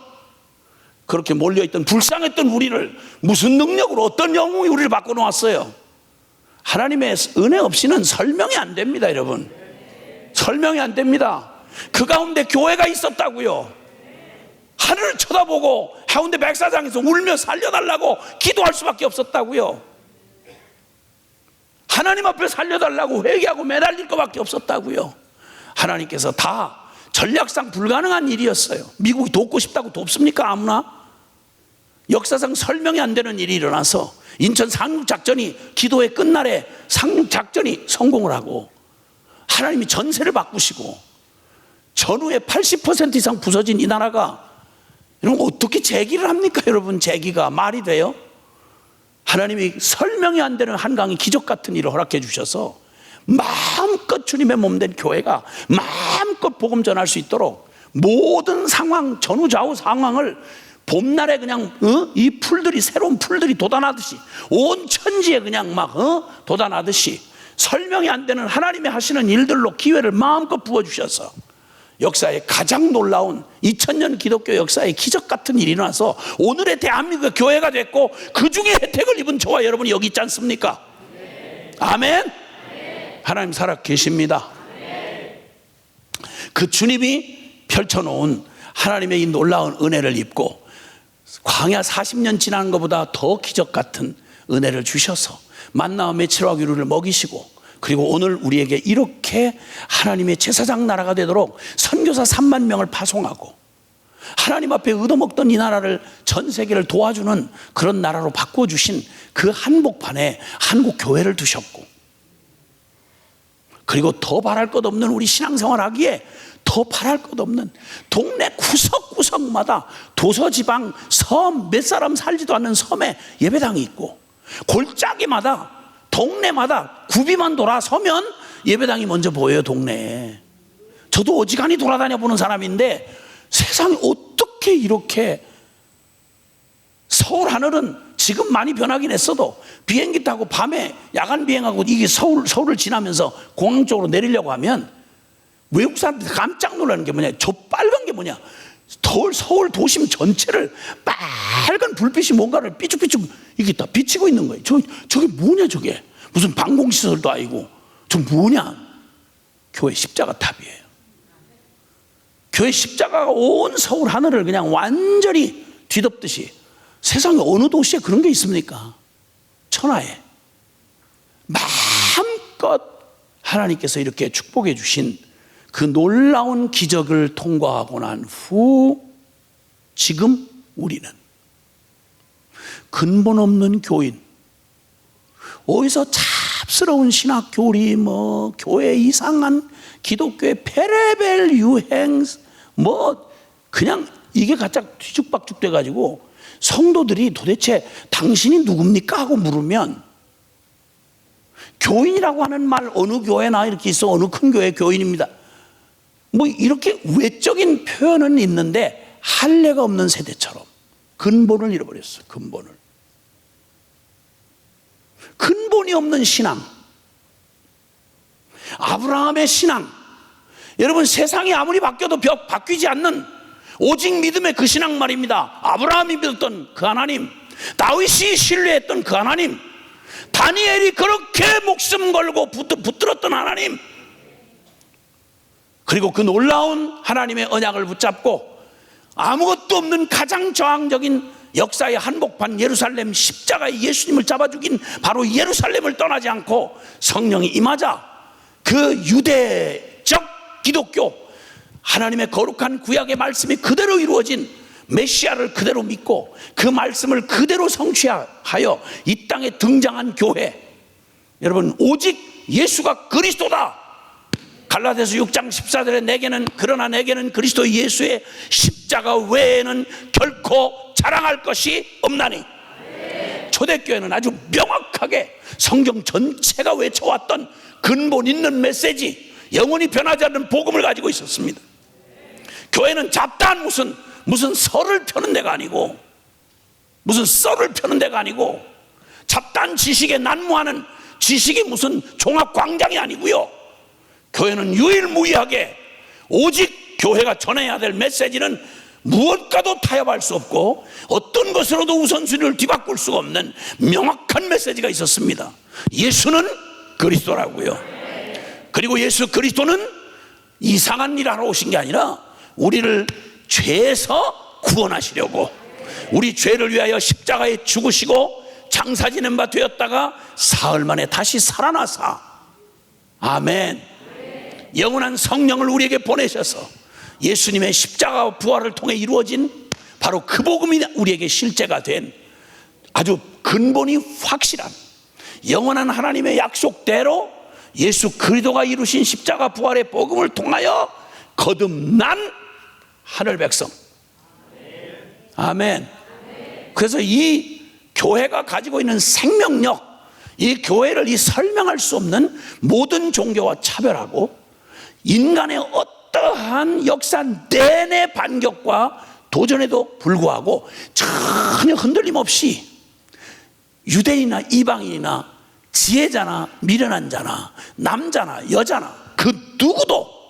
그렇게 몰려있던 불쌍했던 우리를 무슨 능력으로, 어떤 영웅이 우리를 바꿔놓았어요. 하나님의 은혜 없이는 설명이 안 됩니다, 여러분. 설명이 안 됩니다. 그 가운데 교회가 있었다고요. 하늘을 쳐다보고 해운대 백사장에서 울며 살려달라고 기도할 수밖에 없었다고요. 하나님 앞에 살려달라고 회개하고 매달릴 것밖에 없었다고요. 하나님께서 다 전략상 불가능한 일이었어요. 미국이 돕고 싶다고 돕습니까? 아무나? 역사상 설명이 안 되는 일이 일어나서 인천 상륙작전이 기도의 끝날에 상륙작전이 성공을 하고 하나님이 전세를 바꾸시고 전후에 80% 이상 부서진 이 나라가, 여러분 어떻게 재기를 합니까? 여러분 재기가 말이 돼요? 하나님이 설명이 안 되는 한강의 기적 같은 일을 허락해 주셔서 마음껏 주님의 몸된 교회가 마음껏 복음 전할 수 있도록 모든 상황, 전후좌우 상황을 봄날에 그냥 이 풀들이, 새로운 풀들이 돋아나듯이 온 천지에 그냥 막 돋아나듯이 설명이 안 되는 하나님의 하시는 일들로 기회를 마음껏 부어주셔서 역사의 가장 놀라운 2000년 기독교 역사의 기적 같은 일이 일어나서 오늘의 대한민국 교회가 됐고 그 중에 혜택을 입은 저와 여러분이 여기 있지 않습니까? 아멘? 하나님 살아 계십니다. 그 주님이 펼쳐놓은 하나님의 이 놀라운 은혜를 입고 광야 40년 지난 것보다 더 기적 같은 은혜를 주셔서 만나와 메추라와 기름을 먹이시고, 그리고 오늘 우리에게 이렇게 하나님의 제사장 나라가 되도록 선교사 3만 명을 파송하고 하나님 앞에 얻어먹던 이 나라를, 전 세계를 도와주는 그런 나라로 바꿔주신 그 한복판에 한국 교회를 두셨고, 그리고 더 바랄 것 없는 우리 신앙생활 하기에 더 바랄 것 없는 동네 구석구석마다 도서지방 섬, 몇 사람 살지도 않는 섬에 예배당이 있고, 골짜기마다 동네마다 굽이만 돌아서면 예배당이 먼저 보여요, 동네에. 저도 어지간히 돌아다녀 보는 사람인데 세상에 어떻게 이렇게, 서울 하늘은 지금 많이 변하긴 했어도 비행기 타고 밤에 야간 비행하고 이게 서울을 지나면서 공항 쪽으로 내리려고 하면 외국 사람들이 깜짝 놀라는 게 뭐냐, 저 빨간 게 뭐냐, 서울 도심 전체를 빨간 불빛이 뭔가를 삐죽삐죽 이게 다 비치고 있는 거예요. 저게 뭐냐, 저게 무슨 방공시설도 아니고 저 뭐냐. 교회 십자가 탑이에요. 교회 십자가가 온 서울 하늘을 그냥 완전히 뒤덮듯이. 세상에 어느 도시에 그런 게 있습니까? 천하에. 마음껏 하나님께서 이렇게 축복해 주신 그 놀라운 기적을 통과하고 난 후 지금 우리는 근본 없는 교인, 어디서 잡스러운 신학 교리, 뭐 교회 이상한 기독교의 페레벨 유행, 뭐 그냥 이게 가짝 뒤죽박죽 돼가지고 성도들이 도대체 당신이 누굽니까 하고 물으면 교인이라고 하는 말 어느 교회나 이렇게 있어, 어느 큰 교회 교인입니다, 뭐 이렇게 외적인 표현은 있는데 할례가 없는 세대처럼 근본을 잃어버렸어요. 근본이 없는 신앙, 아브라함의 신앙. 여러분 세상이 아무리 바뀌어도 바뀌지 않는 오직 믿음의 그 신앙 말입니다. 아브라함이 믿었던 그 하나님, 다윗이 신뢰했던 그 하나님, 다니엘이 그렇게 목숨 걸고 붙들었던 하나님, 그리고 그 놀라운 하나님의 언약을 붙잡고 아무것도 없는 가장 저항적인 역사의 한복판 예루살렘, 십자가의 예수님을 잡아 죽인 바로 예루살렘을 떠나지 않고 성령이 임하자 그 유대적 기독교, 하나님의 거룩한 구약의 말씀이 그대로 이루어진 메시아를 그대로 믿고 그 말씀을 그대로 성취하여 이 땅에 등장한 교회. 여러분 오직 예수가 그리스도다. 갈라디아서 6장 14절에 그러나 내게는 그리스도 예수의 십자가 외에는 결코 자랑할 것이 없나니. 초대교회는 아주 명확하게 성경 전체가 외쳐왔던 근본 있는 메시지, 영원히 변하지 않는 복음을 가지고 있었습니다. 교회는 잡다한 무슨 설을 펴는 데가 아니고, 무슨 썰을 펴는 데가 아니고, 잡다한 지식에 난무하는 지식이 무슨 종합광장이 아니고요. 교회는 유일무이하게 오직 교회가 전해야 될 메시지는 무엇과도 타협할 수 없고 어떤 것으로도 우선순위를 뒤바꿀 수가 없는 명확한 메시지가 있었습니다. 예수는 그리스도라고요. 그리고 예수 그리스도는 이상한 일 하러 오신 게 아니라 우리를 죄에서 구원하시려고, 우리 죄를 위하여 십자가에 죽으시고 장사 지낸 바 되었다가 사흘 만에 다시 살아나사, 아멘, 영원한 성령을 우리에게 보내셔서 예수님의 십자가와 부활을 통해 이루어진 바로 그 복음이 우리에게 실제가 된 아주 근본이 확실한 영원한 하나님의 약속대로 예수 그리스도가 이루신 십자가 부활의 복음을 통하여 거듭난 하늘 백성, 아멘. 그래서 이 교회가 가지고 있는 생명력, 이 교회를 설명할 수 없는 모든 종교와 차별하고 인간의 어떠한 역사 내내 반격과 도전에도 불구하고 전혀 흔들림 없이 유대인이나 이방인이나 지혜자나 미련한 자나 남자나 여자나 그 누구도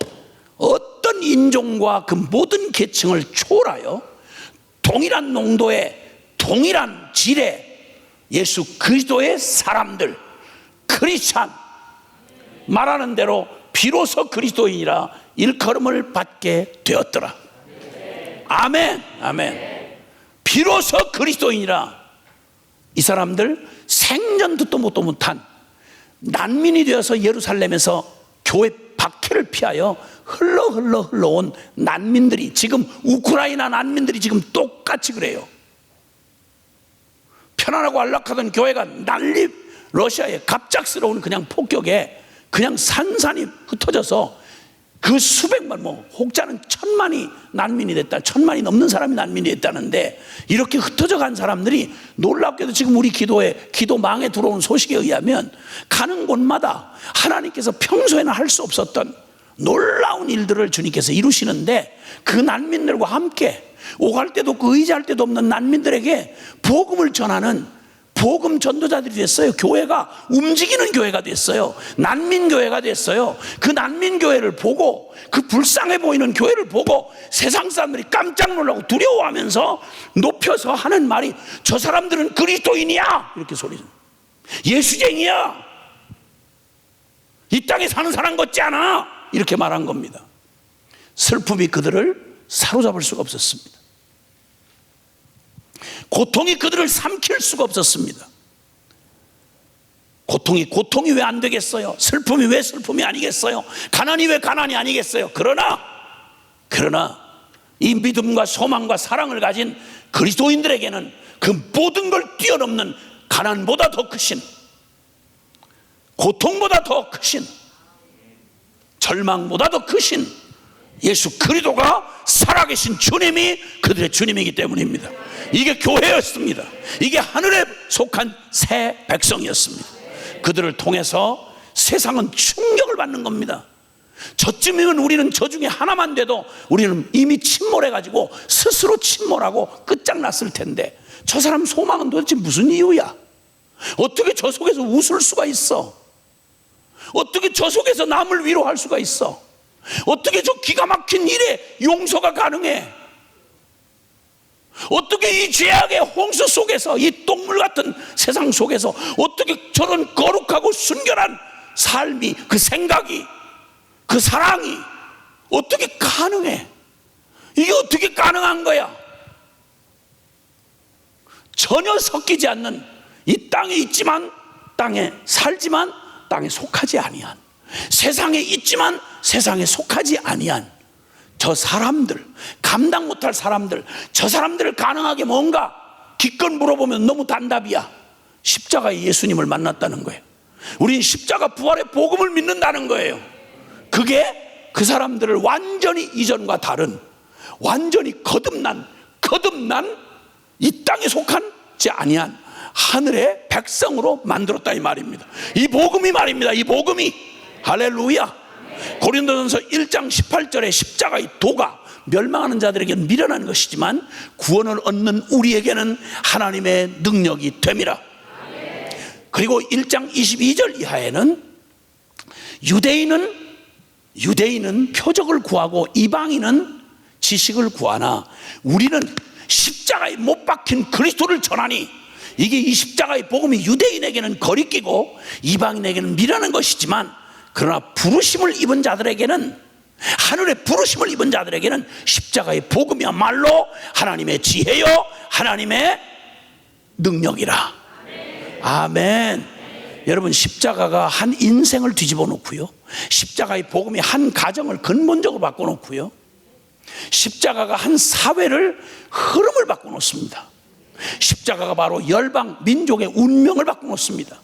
어떤 인종과 그 모든 계층을 초월하여 동일한 농도의 동일한 질의 예수 그리스도의 사람들, 크리스찬, 말하는 대로 비로소 그리스도인이라 일컬음을 받게 되었더라. 아멘, 아멘. 비로소 그리스도인이라. 이 사람들 생전 듣도 못도 못한 난민이 되어서 예루살렘에서 교회 박해를 피하여 흘러온 난민들이, 지금 우크라이나 난민들이 지금 똑같이 그래요. 편안하고 안락하던 교회가 난리, 러시아의 갑작스러운 그냥 폭격에 그냥 산산이 흩어져서 그 수백만, 혹자는 1000만이 난민이 됐다, 1000만이 넘는 사람이 난민이 됐다는데, 이렇게 흩어져 간 사람들이 놀랍게도 지금 우리 기도망에 들어온 소식에 의하면 가는 곳마다 하나님께서 평소에는 할 수 없었던 놀라운 일들을 주님께서 이루시는데, 그 난민들과 함께 오갈 때도 없고 의지할 때도 없는 난민들에게 복음을 전하는 복음 전도자들이 됐어요. 교회가 움직이는 교회가 됐어요. 난민교회가 됐어요. 그 난민교회를 보고, 그 불쌍해 보이는 교회를 보고 세상 사람들이 깜짝 놀라고 두려워하면서 높여서 하는 말이, 저 사람들은 그리스도인이야, 이렇게 소리죠. 예수쟁이야, 이 땅에 사는 사람 같지 않아, 이렇게 말한 겁니다. 슬픔이 그들을 사로잡을 수가 없었습니다. 고통이 그들을 삼킬 수가 없었습니다. 고통이 왜 안 되겠어요? 슬픔이 왜 슬픔이 아니겠어요? 가난이 왜 가난이 아니겠어요? 그러나 이 믿음과 소망과 사랑을 가진 그리스도인들에게는 그 모든 걸 뛰어넘는 가난보다 더 크신, 고통보다 더 크신, 절망보다 더 크신 예수 그리스도가 살아계신 주님이 그들의 주님이기 때문입니다. 이게 교회였습니다. 이게 하늘에 속한 새 백성이었습니다. 그들을 통해서 세상은 충격을 받는 겁니다. 저쯤이면 우리는 저 중에 하나만 돼도 우리는 이미 침몰해가지고 스스로 침몰하고 끝장났을 텐데, 저 사람 소망은 도대체 무슨 이유야? 어떻게 저 속에서 웃을 수가 있어? 어떻게 저 속에서 남을 위로할 수가 있어? 어떻게 저 기가 막힌 일에 용서가 가능해? 어떻게 이 죄악의 홍수 속에서, 이 똥물 같은 세상 속에서 어떻게 저런 거룩하고 순결한 삶이, 그 생각이, 그 사랑이 어떻게 가능해? 이게 어떻게 가능한 거야? 전혀 섞이지 않는, 이 땅에 있지만 땅에 살지만 땅에 속하지 아니한, 세상에 있지만 세상에 속하지 아니한 저 사람들, 감당 못할 사람들, 저 사람들을 가능하게 뭔가 기껏 물어보면 너무 단답이야. 십자가의 예수님을 만났다는 거예요. 우린 십자가 부활의 복음을 믿는다는 거예요. 그게 그 사람들을 완전히 이전과 다른, 완전히 거듭난 이 땅에 속한지 아니한 하늘의 백성으로 만들었다, 이 말입니다. 이 복음이 말입니다. 이 복음이, 할렐루야. 고린도전서 1장 18절에 십자가의 도가 멸망하는 자들에게는 미련한 것이지만 구원을 얻는 우리에게는 하나님의 능력이 됨이라. 그리고 1장 22절 이하에는 유대인은 표적을 구하고 이방인은 지식을 구하나 우리는 십자가에 못 박힌 그리스도를 전하니, 이게 이 십자가의 복음이 유대인에게는 거리끼고 이방인에게는 미라는 것이지만, 그러나 부르심을 입은 자들에게는, 하늘의 부르심을 입은 자들에게는 십자가의 복음이야말로 하나님의 지혜요 하나님의 능력이라. 아멘. 여러분, 십자가가 한 인생을 뒤집어 놓고요, 십자가의 복음이 한 가정을 근본적으로 바꿔 놓고요, 십자가가 한 사회를 흐름을 바꿔 놓습니다. 십자가가 바로 열방 민족의 운명을 바꿔 놓습니다.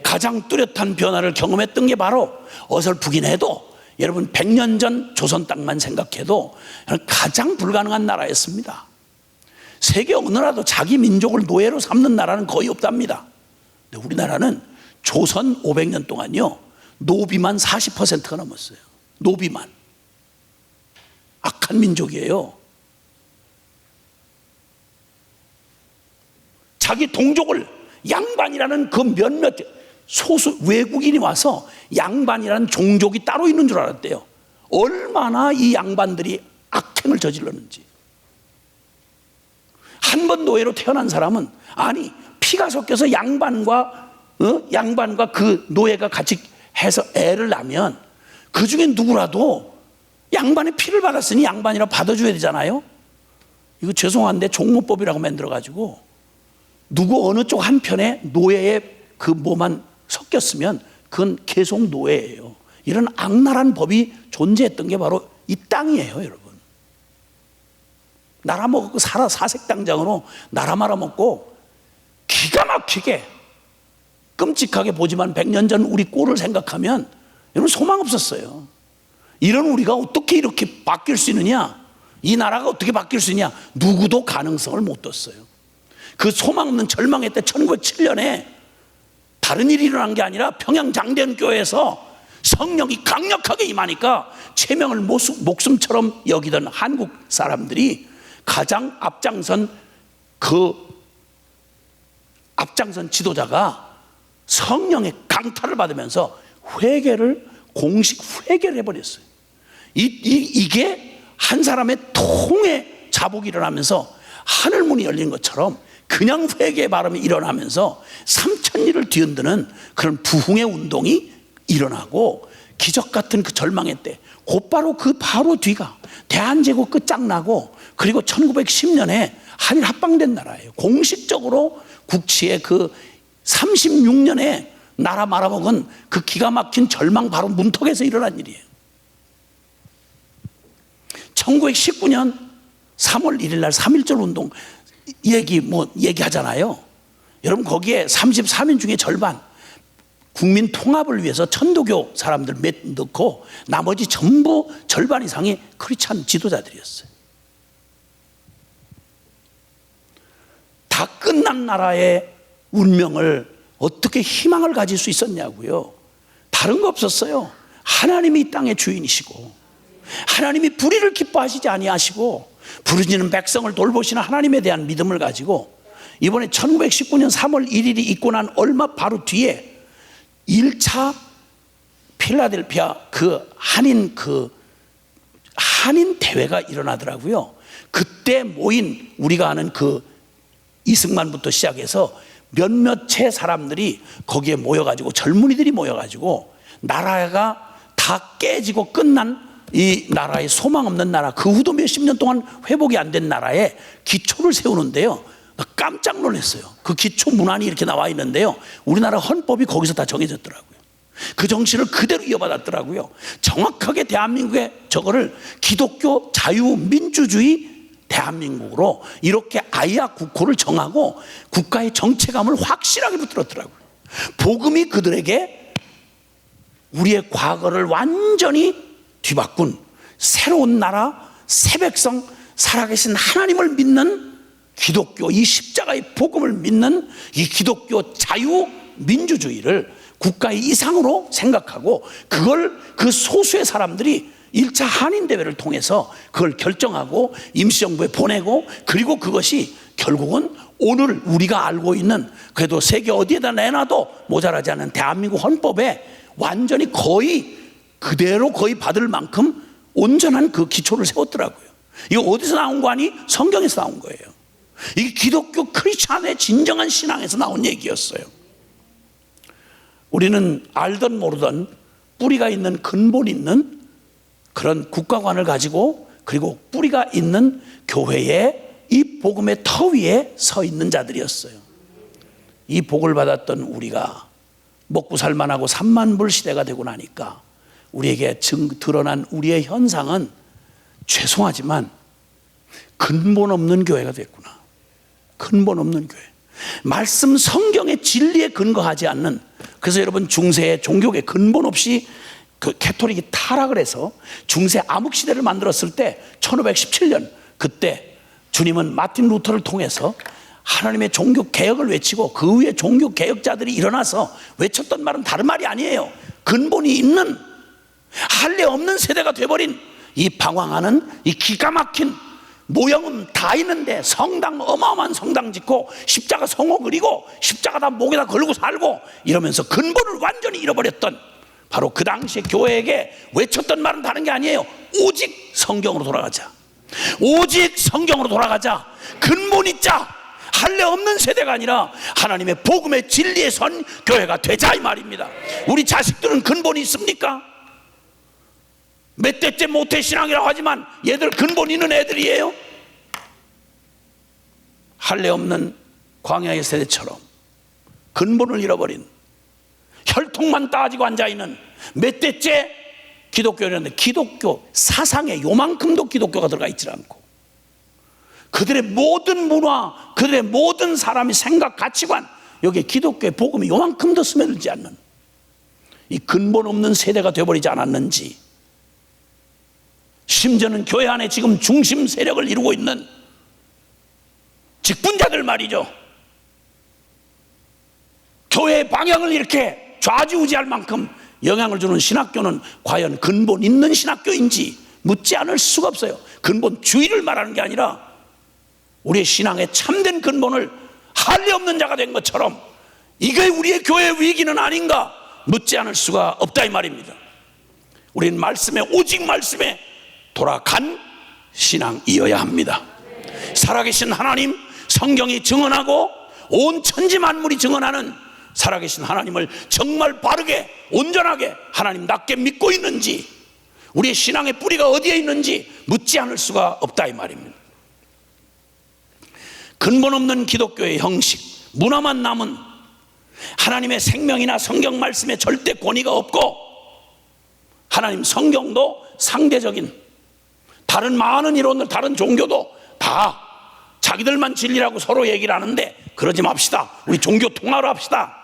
가장 뚜렷한 변화를 경험했던 게 바로, 어설프긴 해도 여러분 100년 전 조선 땅만 생각해도 가장 불가능한 나라였습니다. 세계 어느 나라도 자기 민족을 노예로 삼는 나라는 거의 없답니다. 근데 우리나라는 조선 500년 동안요, 노비만 40%가 넘었어요. 노비만. 악한 민족이에요. 자기 동족을, 양반이라는 그 몇몇 소수 외국인이 와서 양반이라는 종족이 따로 있는 줄 알았대요. 얼마나 이 양반들이 악행을 저질렀는지. 한 번 노예로 태어난 사람은, 아니 피가 섞여서 양반과 그 노예가 같이 해서 애를 낳으면 그 중에 누구라도 양반의 피를 받았으니 양반이라 받아줘야 되잖아요. 이거 죄송한데 종모법이라고 만들어가지고 누구 어느 쪽 한편에 노예의 그 뭐만 섞였으면 그건 계속 노예예요. 이런 악랄한 법이 존재했던 게 바로 이 땅이에요, 여러분. 나라 먹고 살아, 사색당장으로 나라 말아먹고 기가 막히게 끔찍하게 보지만 100년 전 우리 꼴을 생각하면 여러분 소망 없었어요. 이런 우리가 어떻게 이렇게 바뀔 수 있느냐, 이 나라가 어떻게 바뀔 수 있냐, 누구도 가능성을 못 뒀어요. 그 소망 없는 절망의 때 1907년에 다른 일이 일어난 게 아니라 평양 장대현교회에서 성령이 강력하게 임하니까 체명을 목숨처럼 여기던 한국 사람들이 가장 앞장선 지도자가 성령의 강탈을 받으면서 공식 회개를 해버렸어요. 이게 한 사람의 통의 자복이 일어나면서 하늘문이 열린 것처럼 그냥 회개의 바람이 일어나면서 3,000리를 뒤흔드는 그런 부흥의 운동이 일어나고, 기적 같은 그 절망의 때 곧바로 그 바로 뒤가 대한제국 끝장나고, 그리고 1910년에 한일 합방된 나라예요. 공식적으로 국치의 그 36년에 나라 말아먹은 그 기가 막힌 절망 바로 문턱에서 일어난 일이에요. 1919년 3월 1일 날 3.1절 운동 얘기하잖아요. 여러분, 거기에 34명 중에 절반 국민 통합을 위해서 천도교 사람들 몇 넣고 나머지 전부 절반 이상이 크리스찬 지도자들이었어요. 다 끝난 나라의 운명을 어떻게 희망을 가질 수 있었냐고요. 다른 거 없었어요. 하나님이 이 땅의 주인이시고, 하나님이 불의를 기뻐하시지 아니하시고, 부르짖는 백성을 돌보시는 하나님에 대한 믿음을 가지고, 이번에 1919년 3월 1일이 있고 난 얼마 바로 뒤에 1차 필라델피아 한인 대회가 일어나더라고요. 그때 모인 우리가 아는 이승만부터 시작해서 몇몇의 사람들이 거기에 모여가지고, 젊은이들이 모여가지고, 나라가 다 깨지고 끝난 이 나라의 소망 없는 나라, 그 후도 몇십 년 동안 회복이 안 된 나라에 기초를 세우는데요, 깜짝 놀랐어요. 그 기초 문안이 이렇게 나와 있는데요, 우리나라 헌법이 거기서 다 정해졌더라고요. 그 정신을 그대로 이어받았더라고요. 정확하게 대한민국의 저거를 기독교 자유민주주의 대한민국으로 이렇게 아이아 국호를 정하고 국가의 정체감을 확실하게 붙들었더라고요. 복음이 그들에게 우리의 과거를 완전히 뒤바꾼 새로운 나라, 새 백성, 살아계신 하나님을 믿는 기독교, 이 십자가의 복음을 믿는 이 기독교 자유민주주의를 국가의 이상으로 생각하고, 그걸 그 소수의 사람들이 1차 한인대회를 통해서 그걸 결정하고 임시정부에 보내고, 그리고 그것이 결국은 오늘 우리가 알고 있는, 그래도 세계 어디에다 내놔도 모자라지 않는 대한민국 헌법에 완전히 거의 그대로 거의 받을 만큼 온전한 그 기초를 세웠더라고요. 이거 어디서 나온 거 아니? 성경에서 나온 거예요. 이게 기독교 크리스찬의 진정한 신앙에서 나온 얘기였어요. 우리는 알던 모르던 뿌리가 있는, 근본 있는 그런 국가관을 가지고, 그리고 뿌리가 있는 교회에 이 복음의 터 위에 서 있는 자들이었어요. 이 복을 받았던 우리가 먹고 살만하고 3만 불 시대가 되고 나니까 우리에게 드러난 우리의 현상은 죄송하지만 근본 없는 교회가 됐구나. 근본 없는 교회. 말씀 성경의 진리에 근거하지 않는, 그래서 여러분 중세의 종교계 근본 없이 그 캐토릭이 타락을 해서 중세 암흑시대를 만들었을 때 1517년 그때 주님은 마틴 루터를 통해서 하나님의 종교 개혁을 외치고 그 위에 종교 개혁자들이 일어나서 외쳤던 말은 다른 말이 아니에요. 근본이 있는, 할례 없는 세대가 돼버린 이 방황하는 이 기가 막힌, 모형은 다 있는데 성당, 어마어마한 성당 짓고 십자가 성호 그리고 십자가 다 목에다 걸고 살고 이러면서 근본을 완전히 잃어버렸던, 바로 그 당시에 교회에게 외쳤던 말은 다른 게 아니에요. 오직 성경으로 돌아가자. 오직 성경으로 돌아가자. 근본 있자. 할례 없는 세대가 아니라 하나님의 복음의 진리에 선 교회가 되자, 이 말입니다. 우리 자식들은 근본이 있습니까? 몇 대째 모태신앙이라고 하지만 얘들 근본 있는 애들이에요. 할례 없는 광야의 세대처럼 근본을 잃어버린, 혈통만 따지고 앉아있는 몇 대째 기독교였는데 기독교 사상에 요만큼도 기독교가 들어가 있지 않고, 그들의 모든 문화, 그들의 모든 사람의 생각, 가치관, 여기에 기독교의 복음이 요만큼도 스며들지 않는 이 근본 없는 세대가 되어버리지 않았는지, 심지어는 교회 안에 지금 중심 세력을 이루고 있는 직분자들 말이죠. 교회의 방향을 이렇게 좌지우지할 만큼 영향을 주는 신학교는 과연 근본 있는 신학교인지 묻지 않을 수가 없어요. 근본주의를 말하는 게 아니라 우리의 신앙의 참된 근본을 할례 없는 자가 된 것처럼 이게 우리의 교회의 위기는 아닌가 묻지 않을 수가 없다, 이 말입니다. 우리는 말씀에, 오직 말씀에 돌아간 신앙이어야 합니다. 살아계신 하나님, 성경이 증언하고 온 천지 만물이 증언하는 살아계신 하나님을 정말 바르게, 온전하게 하나님답게 믿고 있는지, 우리의 신앙의 뿌리가 어디에 있는지 묻지 않을 수가 없다, 이 말입니다. 근본 없는 기독교의 형식, 문화만 남은, 하나님의 생명이나 성경 말씀에 절대 권위가 없고, 하나님 성경도 상대적인, 다른 많은 이론들, 다른 종교도 다 자기들만 진리라고 서로 얘기를 하는데 그러지 맙시다. 우리 종교 통합을 합시다.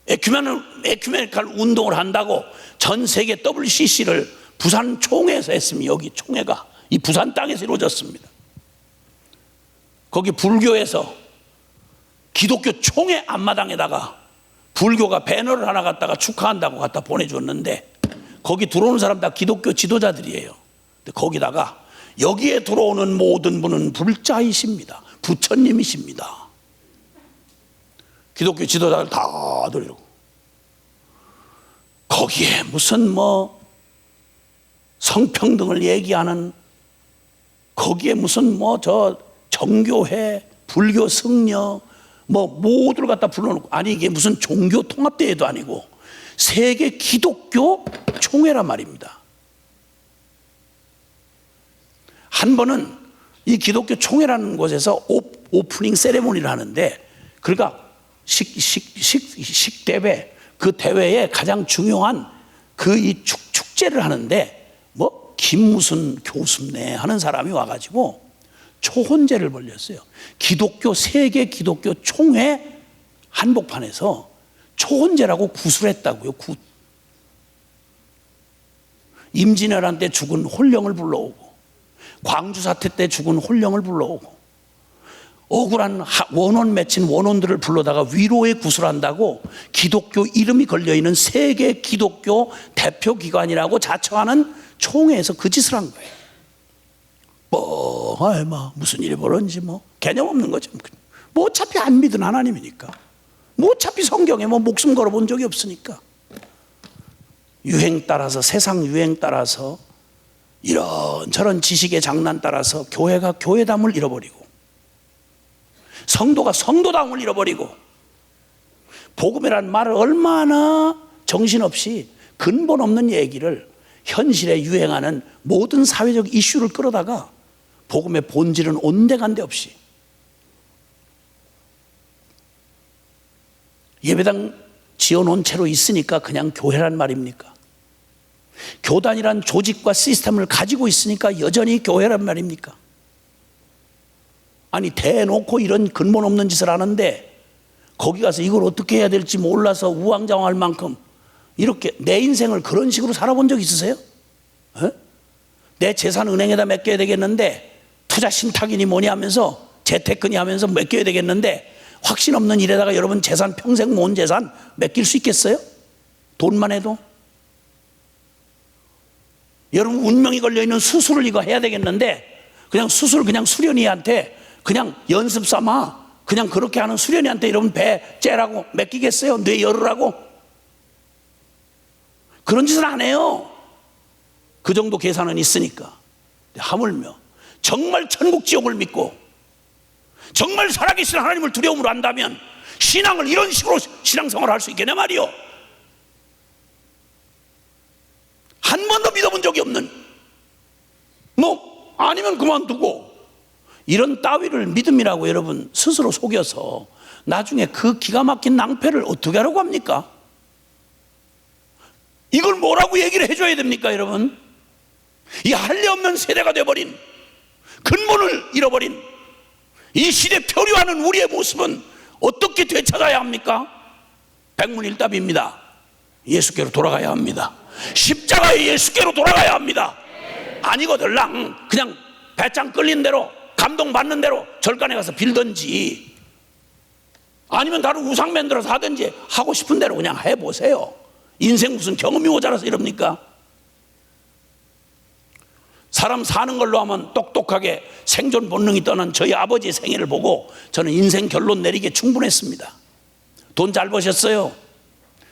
에큐메니컬 운동을 한다고 전 세계 WCC를 부산 총회에서 했습니다. 여기 총회가 이 부산 땅에서 이루어졌습니다. 거기 불교에서 기독교 총회 앞마당에다가 불교가 배너를 하나 갖다가 축하한다고 갖다 보내줬는데, 거기 들어오는 사람 다 기독교 지도자들이에요. 근데 거기다가 여기에 들어오는 모든 분은 불자이십니다. 부처님이십니다. 기독교 지도자들 다 들으려고. 거기에 무슨 뭐 성평등을 얘기하는, 거기에 무슨 뭐 저 정교회, 불교 승려 뭐 모두를 갖다 불러놓고, 아니 이게 무슨 종교 통합대회도 아니고 세계 기독교 총회란 말입니다. 한 번은 이 기독교 총회라는 곳에서 오프닝 세레모니를 하는데, 그러니까 식대회, 그 대회에 가장 중요한 그 이 축제를 하는데, 뭐 김무슨 교수네 하는 사람이 와가지고 초혼제를 벌렸어요. 기독교, 세계 기독교 총회 한복판에서 초혼제라고 굿을 했다고요. 굿. 임진왜란 때 죽은 홀령을 불러오고, 광주 사태 때 죽은 홀령을 불러오고, 억울한 원혼 맺힌 원혼들을 불러다가 위로의 굿을 한다고 기독교 이름이 걸려있는 세계 기독교 대표기관이라고 자처하는 총회에서 그 짓을 한 거예요. 아이, 무슨 일이 벌어진지 개념 없는 거죠. 어차피 안 믿은 하나님이니까. 어차피 성경에 목숨 걸어본 적이 없으니까. 유행 따라서, 세상 유행 따라서, 이런저런 지식의 장난 따라서 교회가 교회담을 잃어버리고, 성도가 성도담을 잃어버리고, 복음이라는 말을 얼마나 정신없이 근본 없는 얘기를 현실에 유행하는 모든 사회적 이슈를 끌어다가 복음의 본질은 온데간데 없이 예배당 지어놓은 채로 있으니까 그냥 교회란 말입니까? 교단이란 조직과 시스템을 가지고 있으니까 여전히 교회란 말입니까? 아니, 대놓고 이런 근본 없는 짓을 하는데 거기 가서 이걸 어떻게 해야 될지 몰라서 우왕좌왕할 만큼 이렇게 내 인생을 그런 식으로 살아본 적 있으세요? 내 재산 은행에다 맡겨야 되겠는데, 투자 신탁이니 뭐니 하면서 재테크니 하면서 맡겨야 되겠는데, 확신 없는 일에다가 여러분 재산, 평생 모은 재산 맡길 수 있겠어요? 돈만 해도? 여러분 운명이 걸려있는 수술을 이거 해야 되겠는데, 그냥 수술 그냥 수련이한테 그냥 연습 삼아 그냥 그렇게 하는 수련이한테 여러분 배 째라고 맡기겠어요? 뇌 열으라고? 그런 짓을 안 해요. 그 정도 계산은 있으니까. 하물며 정말 천국 지옥을 믿고 정말 살아계신 하나님을 두려움으로 한다면 신앙을 이런 식으로 신앙생활을 할 수 있겠냐 말이요. 한 번도 믿어본 적이 없는, 아니면 그만두고, 이런 따위를 믿음이라고 여러분 스스로 속여서 나중에 그 기가 막힌 낭패를 어떻게 하라고 합니까? 이걸 뭐라고 얘기를 해줘야 됩니까, 여러분? 이 할례 없는 세대가 돼버린, 근본을 잃어버린 이 시대 표류하는 우리의 모습은 어떻게 되찾아야 합니까? 백문일답입니다. 예수께로 돌아가야 합니다. 십자가의 예수께로 돌아가야 합니다. 아니거들랑 그냥 배짱 끌린 대로, 감동받는 대로 절간에 가서 빌든지, 아니면 다른 우상 만들어서 하든지, 하고 싶은 대로 그냥 해보세요. 인생 무슨 경험이 모자라서 이럽니까? 사람 사는 걸로 하면 똑똑하게 생존 본능이 떠난 저희 아버지의 생애를 보고 저는 인생 결론 내리기에 충분했습니다. 돈 잘 버셨어요.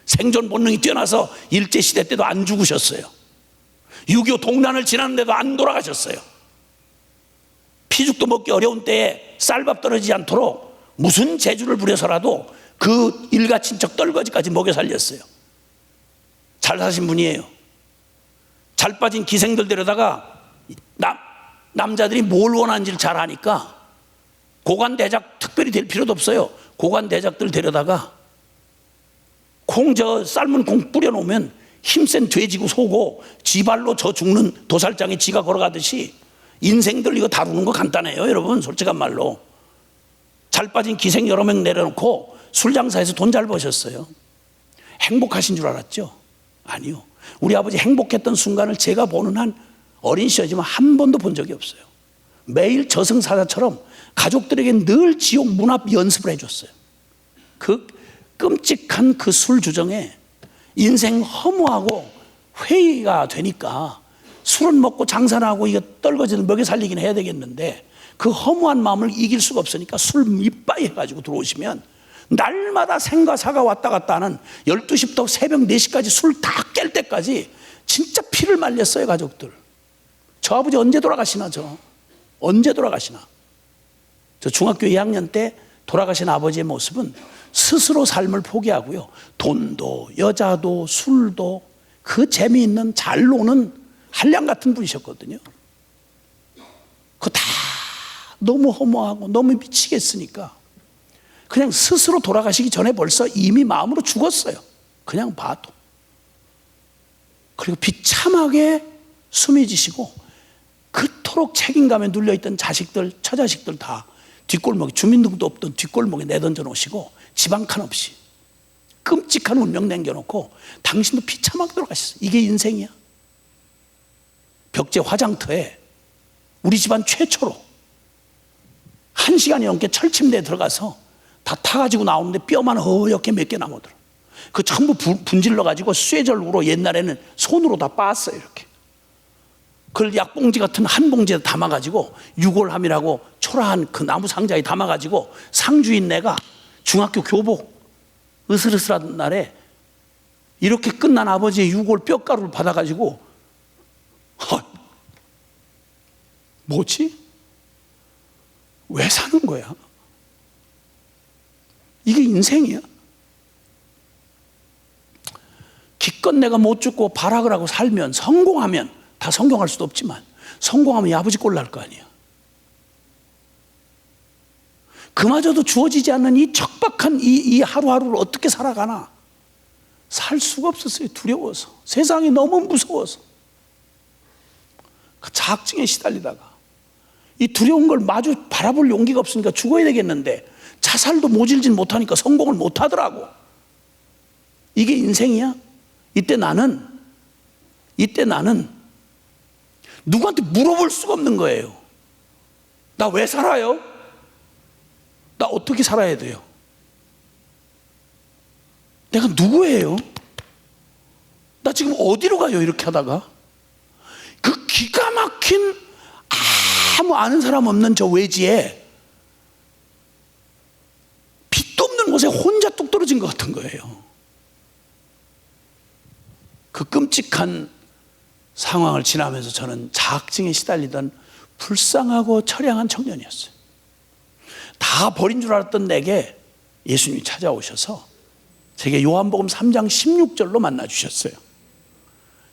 생존 본능이 뛰어나서 일제시대 때도 안 죽으셨어요. 6.25 동란을 지났는데도 안 돌아가셨어요. 피죽도 먹기 어려운 때에 쌀밥 떨어지지 않도록 무슨 재주를 부려서라도 그 일가 친척 떨거지까지 먹여 살렸어요. 잘 사신 분이에요. 잘 빠진 기생들 데려다가 남자들이 뭘 원하는지를 잘 아니까 고관대작 특별히 될 필요도 없어요. 고관대작들 데려다가 삶은 콩 뿌려놓으면 힘센 돼지고 소고 지발로 저 죽는 도살장에 지가 걸어가듯이 인생들 이거 다루는 거 간단해요, 여러분. 솔직한 말로. 잘 빠진 기생 여러 명 내려놓고 술 장사해서 돈 잘 버셨어요. 행복하신 줄 알았죠? 아니요. 우리 아버지 행복했던 순간을 제가 보는 한 어린 시절이지만 한 번도 본 적이 없어요. 매일 저승사자처럼 가족들에게 늘 지옥 문 앞 연습을 해줬어요. 그 끔찍한 그 술 주정에 인생 허무하고 회의가 되니까 술은 먹고 장사를 하고 이거 떨거지는 먹여 살리긴 해야 되겠는데 그 허무한 마음을 이길 수가 없으니까 술 이빠이 해가지고 들어오시면 날마다 생과 사가 왔다 갔다 하는 12시부터 새벽 4시까지 술 다 깰 때까지 진짜 피를 말렸어요, 가족들. 저 아버지 언제 돌아가시나, 언제 돌아가시나. 저 중학교 2학년 때 돌아가신 아버지의 모습은 스스로 삶을 포기하고요. 돈도 여자도 술도 그 재미있는 잘 노는 한량 같은 분이셨거든요. 그거 다 너무 허무하고 너무 미치겠으니까 그냥 스스로 돌아가시기 전에 벌써 이미 마음으로 죽었어요. 그냥 봐도. 그리고 비참하게 숨이 지시고 그토록 책임감에 눌려있던 자식들, 처자식들 다 뒷골목에, 주민등록도 없던 뒷골목에 내던져 놓으시고 집 한 칸 없이 끔찍한 운명 남겨놓고 당신도 비참하게 돌아가셨어요. 이게 인생이야. 벽제 화장터에 우리 집안 최초로 1시간이 넘게 철침대에 들어가서 다 타가지고 나오는데 뼈만 허옇게 몇 개 남아들어. 그 전부 분질러가지고 쇠절구로 옛날에는 손으로 다 빻았어요, 이렇게. 그걸 약봉지 같은 한 봉지에 담아가지고 유골함이라고 초라한 그 나무 상자에 담아가지고 상주인 내가 중학교 교복 으슬으슬한 날에 이렇게 끝난 아버지의 유골 뼈가루를 받아가지고 뭐지? 왜 사는 거야? 이게 인생이야? 기껏 내가 못 죽고 발악을 하고 살면, 성공하면, 다 성공할 수도 없지만 성공하면 이 아버지 꼴 날 거 아니야. 그마저도 주어지지 않는 이 척박한 이 하루하루를 어떻게 살아가나? 살 수가 없었어요. 두려워서. 세상이 너무 무서워서. 그 자학증에 시달리다가 이 두려운 걸 마주 바라볼 용기가 없으니까 죽어야 되겠는데 자살도 모질진 못하니까 성공을 못하더라고. 이게 인생이야? 이때 나는 누구한테 물어볼 수가 없는 거예요. 나 왜 살아요? 나 어떻게 살아야 돼요? 내가 누구예요? 나 지금 어디로 가요? 이렇게 하다가 그 기가 막힌 아무 아는 사람 없는 저 외지에 빛도 없는 곳에 혼자 뚝 떨어진 것 같은 거예요. 그 끔찍한 상황을 지나면서 저는 자학증에 시달리던 불쌍하고 처량한 청년이었어요. 다 버린 줄 알았던 내게 예수님이 찾아오셔서 제게 요한복음 3장 16절로 만나 주셨어요.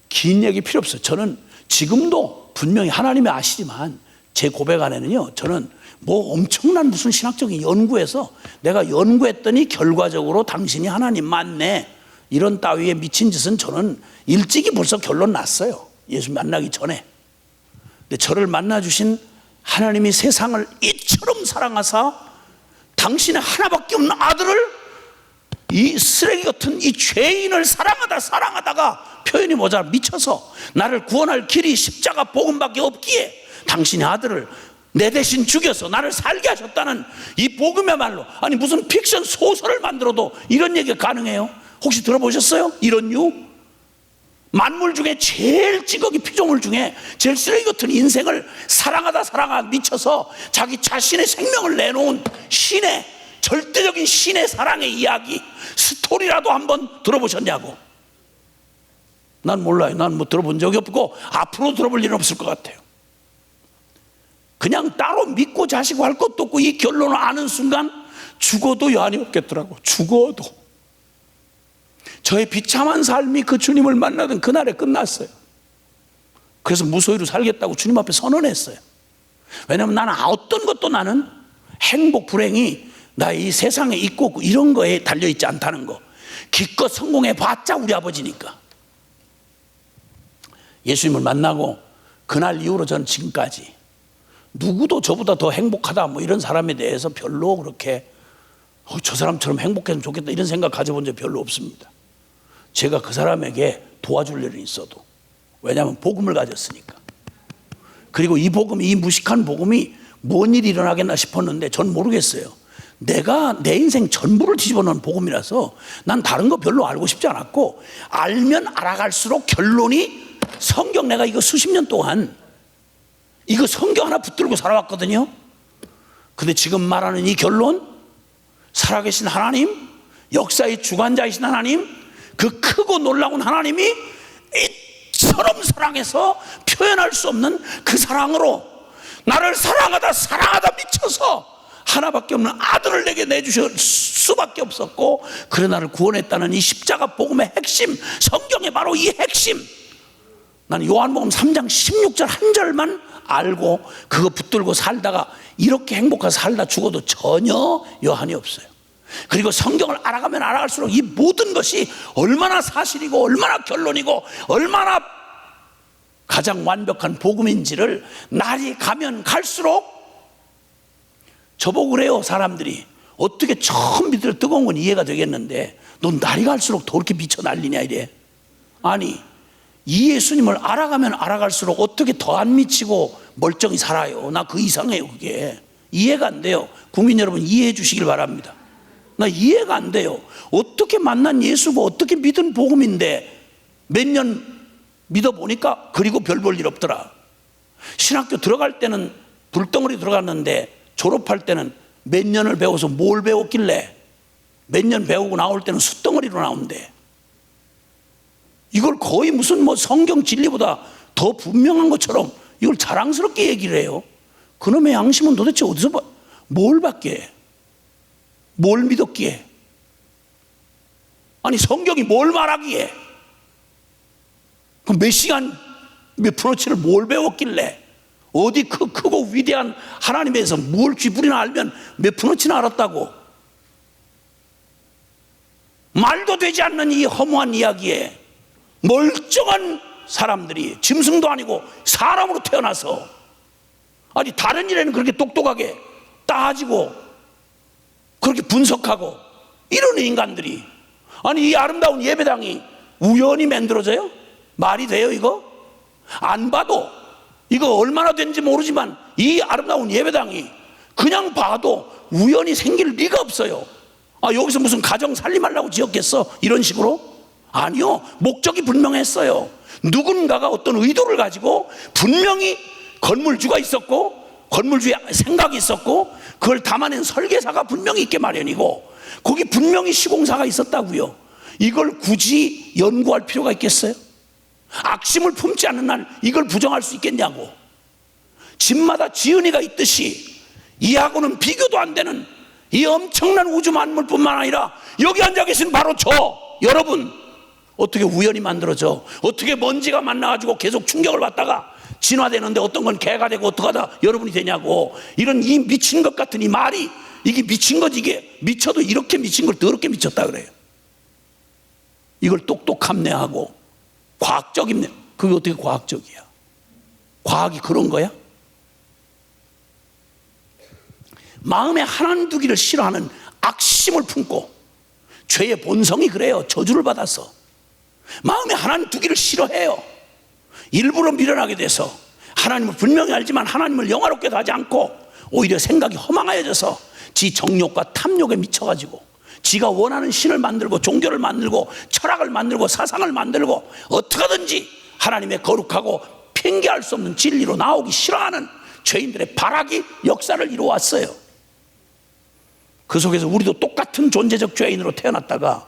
긴 얘기 필요 없어요. 저는 지금도 분명히 하나님이 아시지만 제 고백 안에는요, 저는 뭐 엄청난 무슨 신학적인 연구에서 내가 연구했더니 결과적으로 당신이 하나님 맞네, 이런 따위에 미친 짓은 저는 일찍이 벌써 결론 났어요. 예수 만나기 전에. 근데 저를 만나주신 하나님이 세상을 이처럼 사랑하사 당신의 하나밖에 없는 아들을 이 쓰레기 같은 이 죄인을 사랑하다가 표현이 모자라 미쳐서 나를 구원할 길이 십자가 복음밖에 없기에 당신의 아들을 내 대신 죽여서 나를 살게 하셨다는 이 복음이야말로, 아니 무슨 픽션 소설을 만들어도 이런 얘기가 가능해요? 혹시 들어보셨어요? 이런 유? 만물 중에 제일 찌꺼기 피조물 중에 제일 쓰레기 같은 인생을 사랑하다 미쳐서 자기 자신의 생명을 내놓은 신의, 절대적인 신의 사랑의 이야기, 스토리라도 한번 들어보셨냐고. 난 몰라요. 난 뭐 들어본 적이 없고 앞으로 들어볼 일은 없을 것 같아요. 그냥 따로 믿고 자시고 할 것도 없고 이 결론을 아는 순간 죽어도 여한이 없겠더라고. 죽어도. 저의 비참한 삶이 그 주님을 만나던 그날에 끝났어요. 그래서 무소유로 살겠다고 주님 앞에 선언했어요. 왜냐하면 나는 어떤 것도 나는 행복, 불행이 나 이 세상에 있고 없고 이런 거에 달려있지 않다는 거. 기껏 성공해봤자 우리 아버지니까. 예수님을 만나고 그날 이후로 저는 지금까지 누구도 저보다 더 행복하다 뭐 이런 사람에 대해서 별로 그렇게 저 사람처럼 행복했으면 좋겠다 이런 생각 가져본 적 별로 없습니다. 제가 그 사람에게 도와줄 일은 있어도, 왜냐하면 복음을 가졌으니까. 그리고 이 복음, 이 무식한 복음이 뭔 일이 일어나겠나 싶었는데 전 모르겠어요. 내가 내 인생 전부를 뒤집어 놓은 복음이라서 난 다른 거 별로 알고 싶지 않았고, 알면 알아갈수록 결론이 성경, 내가 이거 수십 년 동안 이거 성경 하나 붙들고 살아왔거든요. 근데 지금 말하는 이 결론, 살아계신 하나님, 역사의 주관자이신 하나님, 그 크고 놀라운 하나님이 이처럼 사랑해서 표현할 수 없는 그 사랑으로 나를 사랑하다 미쳐서 하나밖에 없는 아들을 내게 내주실 수밖에 없었고, 그래 나를 구원했다는 이 십자가 복음의 핵심, 성경의 바로 이 핵심, 나는 요한복음 3장 16절 한 절만 알고 그거 붙들고 살다가 이렇게 행복하게 살다 죽어도 전혀 여한이 없어요. 그리고 성경을 알아가면 알아갈수록 이 모든 것이 얼마나 사실이고 얼마나 결론이고 얼마나 가장 완벽한 복음인지를 날이 가면 갈수록, 저보고 그래요. 사람들이 어떻게 처음 믿을 뜨거운 건 이해가 되겠는데 넌 날이 갈수록 더 이렇게 미쳐 날리냐 이래. 아니, 이 예수님을 알아가면 알아갈수록 어떻게 더 안 미치고 멀쩡히 살아요. 나 그 이상해요. 그게 이해가 안 돼요. 국민 여러분, 이해해 주시길 바랍니다. 나 이해가 안 돼요. 어떻게 만난 예수고 어떻게 믿은 복음인데 몇 년 믿어보니까 그리고 별 볼 일 없더라. 신학교 들어갈 때는 불덩어리 들어갔는데 졸업할 때는 몇 년을 배워서 뭘 배웠길래 몇 년 배우고 나올 때는 숫덩어리로 나온대. 이걸 거의 무슨 뭐 성경 진리보다 더 분명한 것처럼 이걸 자랑스럽게 얘기를 해요. 그놈의 양심은 도대체 어디서 뭘 받기에? 뭘 믿었기에? 아니 성경이 뭘 말하기에? 그 몇 시간 몇 프로치를 뭘 배웠길래? 어디 크고 위대한 하나님에서 뭘 쥐뿔이나 알면 몇 프로치나 알았다고? 말도 되지 않는 이 허무한 이야기에 멀쩡한 사람들이 짐승도 아니고 사람으로 태어나서 아니 다른 일에는 그렇게 똑똑하게 따지고 그렇게 분석하고 이런 인간들이 아니 이 아름다운 예배당이 우연히 만들어져요? 말이 돼요 이거? 안 봐도 이거 얼마나 된지 모르지만 이 아름다운 예배당이 그냥 봐도 우연히 생길 리가 없어요. 아 여기서 무슨 가정 살림하려고 지었겠어? 이런 식으로? 아니요, 목적이 분명했어요. 누군가가 어떤 의도를 가지고 분명히 건물주가 있었고 건물주의 생각이 있었고 그걸 담아낸 설계사가 분명히 있게 마련이고 거기 분명히 시공사가 있었다고요. 이걸 굳이 연구할 필요가 있겠어요? 악심을 품지 않는 날 이걸 부정할 수 있겠냐고. 집마다 지은이가 있듯이 이하고는 비교도 안 되는 이 엄청난 우주 만물뿐만 아니라 여기 앉아 계신 바로 저 여러분 어떻게 우연히 만들어져? 어떻게 먼지가 만나가지고 계속 충격을 받다가 진화되는데 어떤 건 개가 되고 어떡하다 여러분이 되냐고. 이런 이 미친 것 같은 이 말이 이게 미친 거지. 이게 미쳐도 이렇게 미친 걸 더럽게 미쳤다 그래요. 이걸 똑똑함내하고 과학적인 그게 어떻게 과학적이야? 과학이 그런 거야? 마음에 하나님 두기를 싫어하는 악심을 품고 죄의 본성이 그래요. 저주를 받아서 마음에 하나님 두기를 싫어해요. 일부러 밀어나게 돼서 하나님을 분명히 알지만 하나님을 영화롭게도 하지 않고 오히려 생각이 허망하여져서 지 정욕과 탐욕에 미쳐가지고 지가 원하는 신을 만들고 종교를 만들고 철학을 만들고 사상을 만들고 어떻게든지 하나님의 거룩하고 핑계할 수 없는 진리로 나오기 싫어하는 죄인들의 발악이 역사를 이루어왔어요. 그 속에서 우리도 똑같은 존재적 죄인으로 태어났다가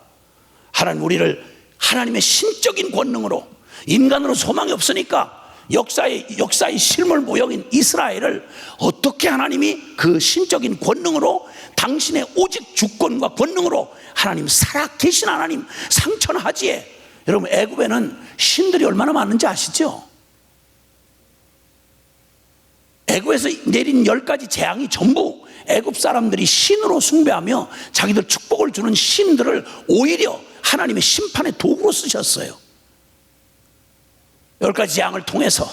하나님 우리를 하나님의 신적인 권능으로 인간으로 소망이 없으니까 역사의 실물 모형인 이스라엘을 어떻게 하나님이 그 신적인 권능으로 당신의 오직 주권과 권능으로 하나님 살아계신 하나님 상천하지에 여러분 애굽에는 신들이 얼마나 많은지 아시죠? 애굽에서 내린 10가지 재앙이 전부 애굽 사람들이 신으로 숭배하며 자기들 축복을 주는 신들을 오히려 하나님의 심판의 도구로 쓰셨어요. 10가지 재앙을 통해서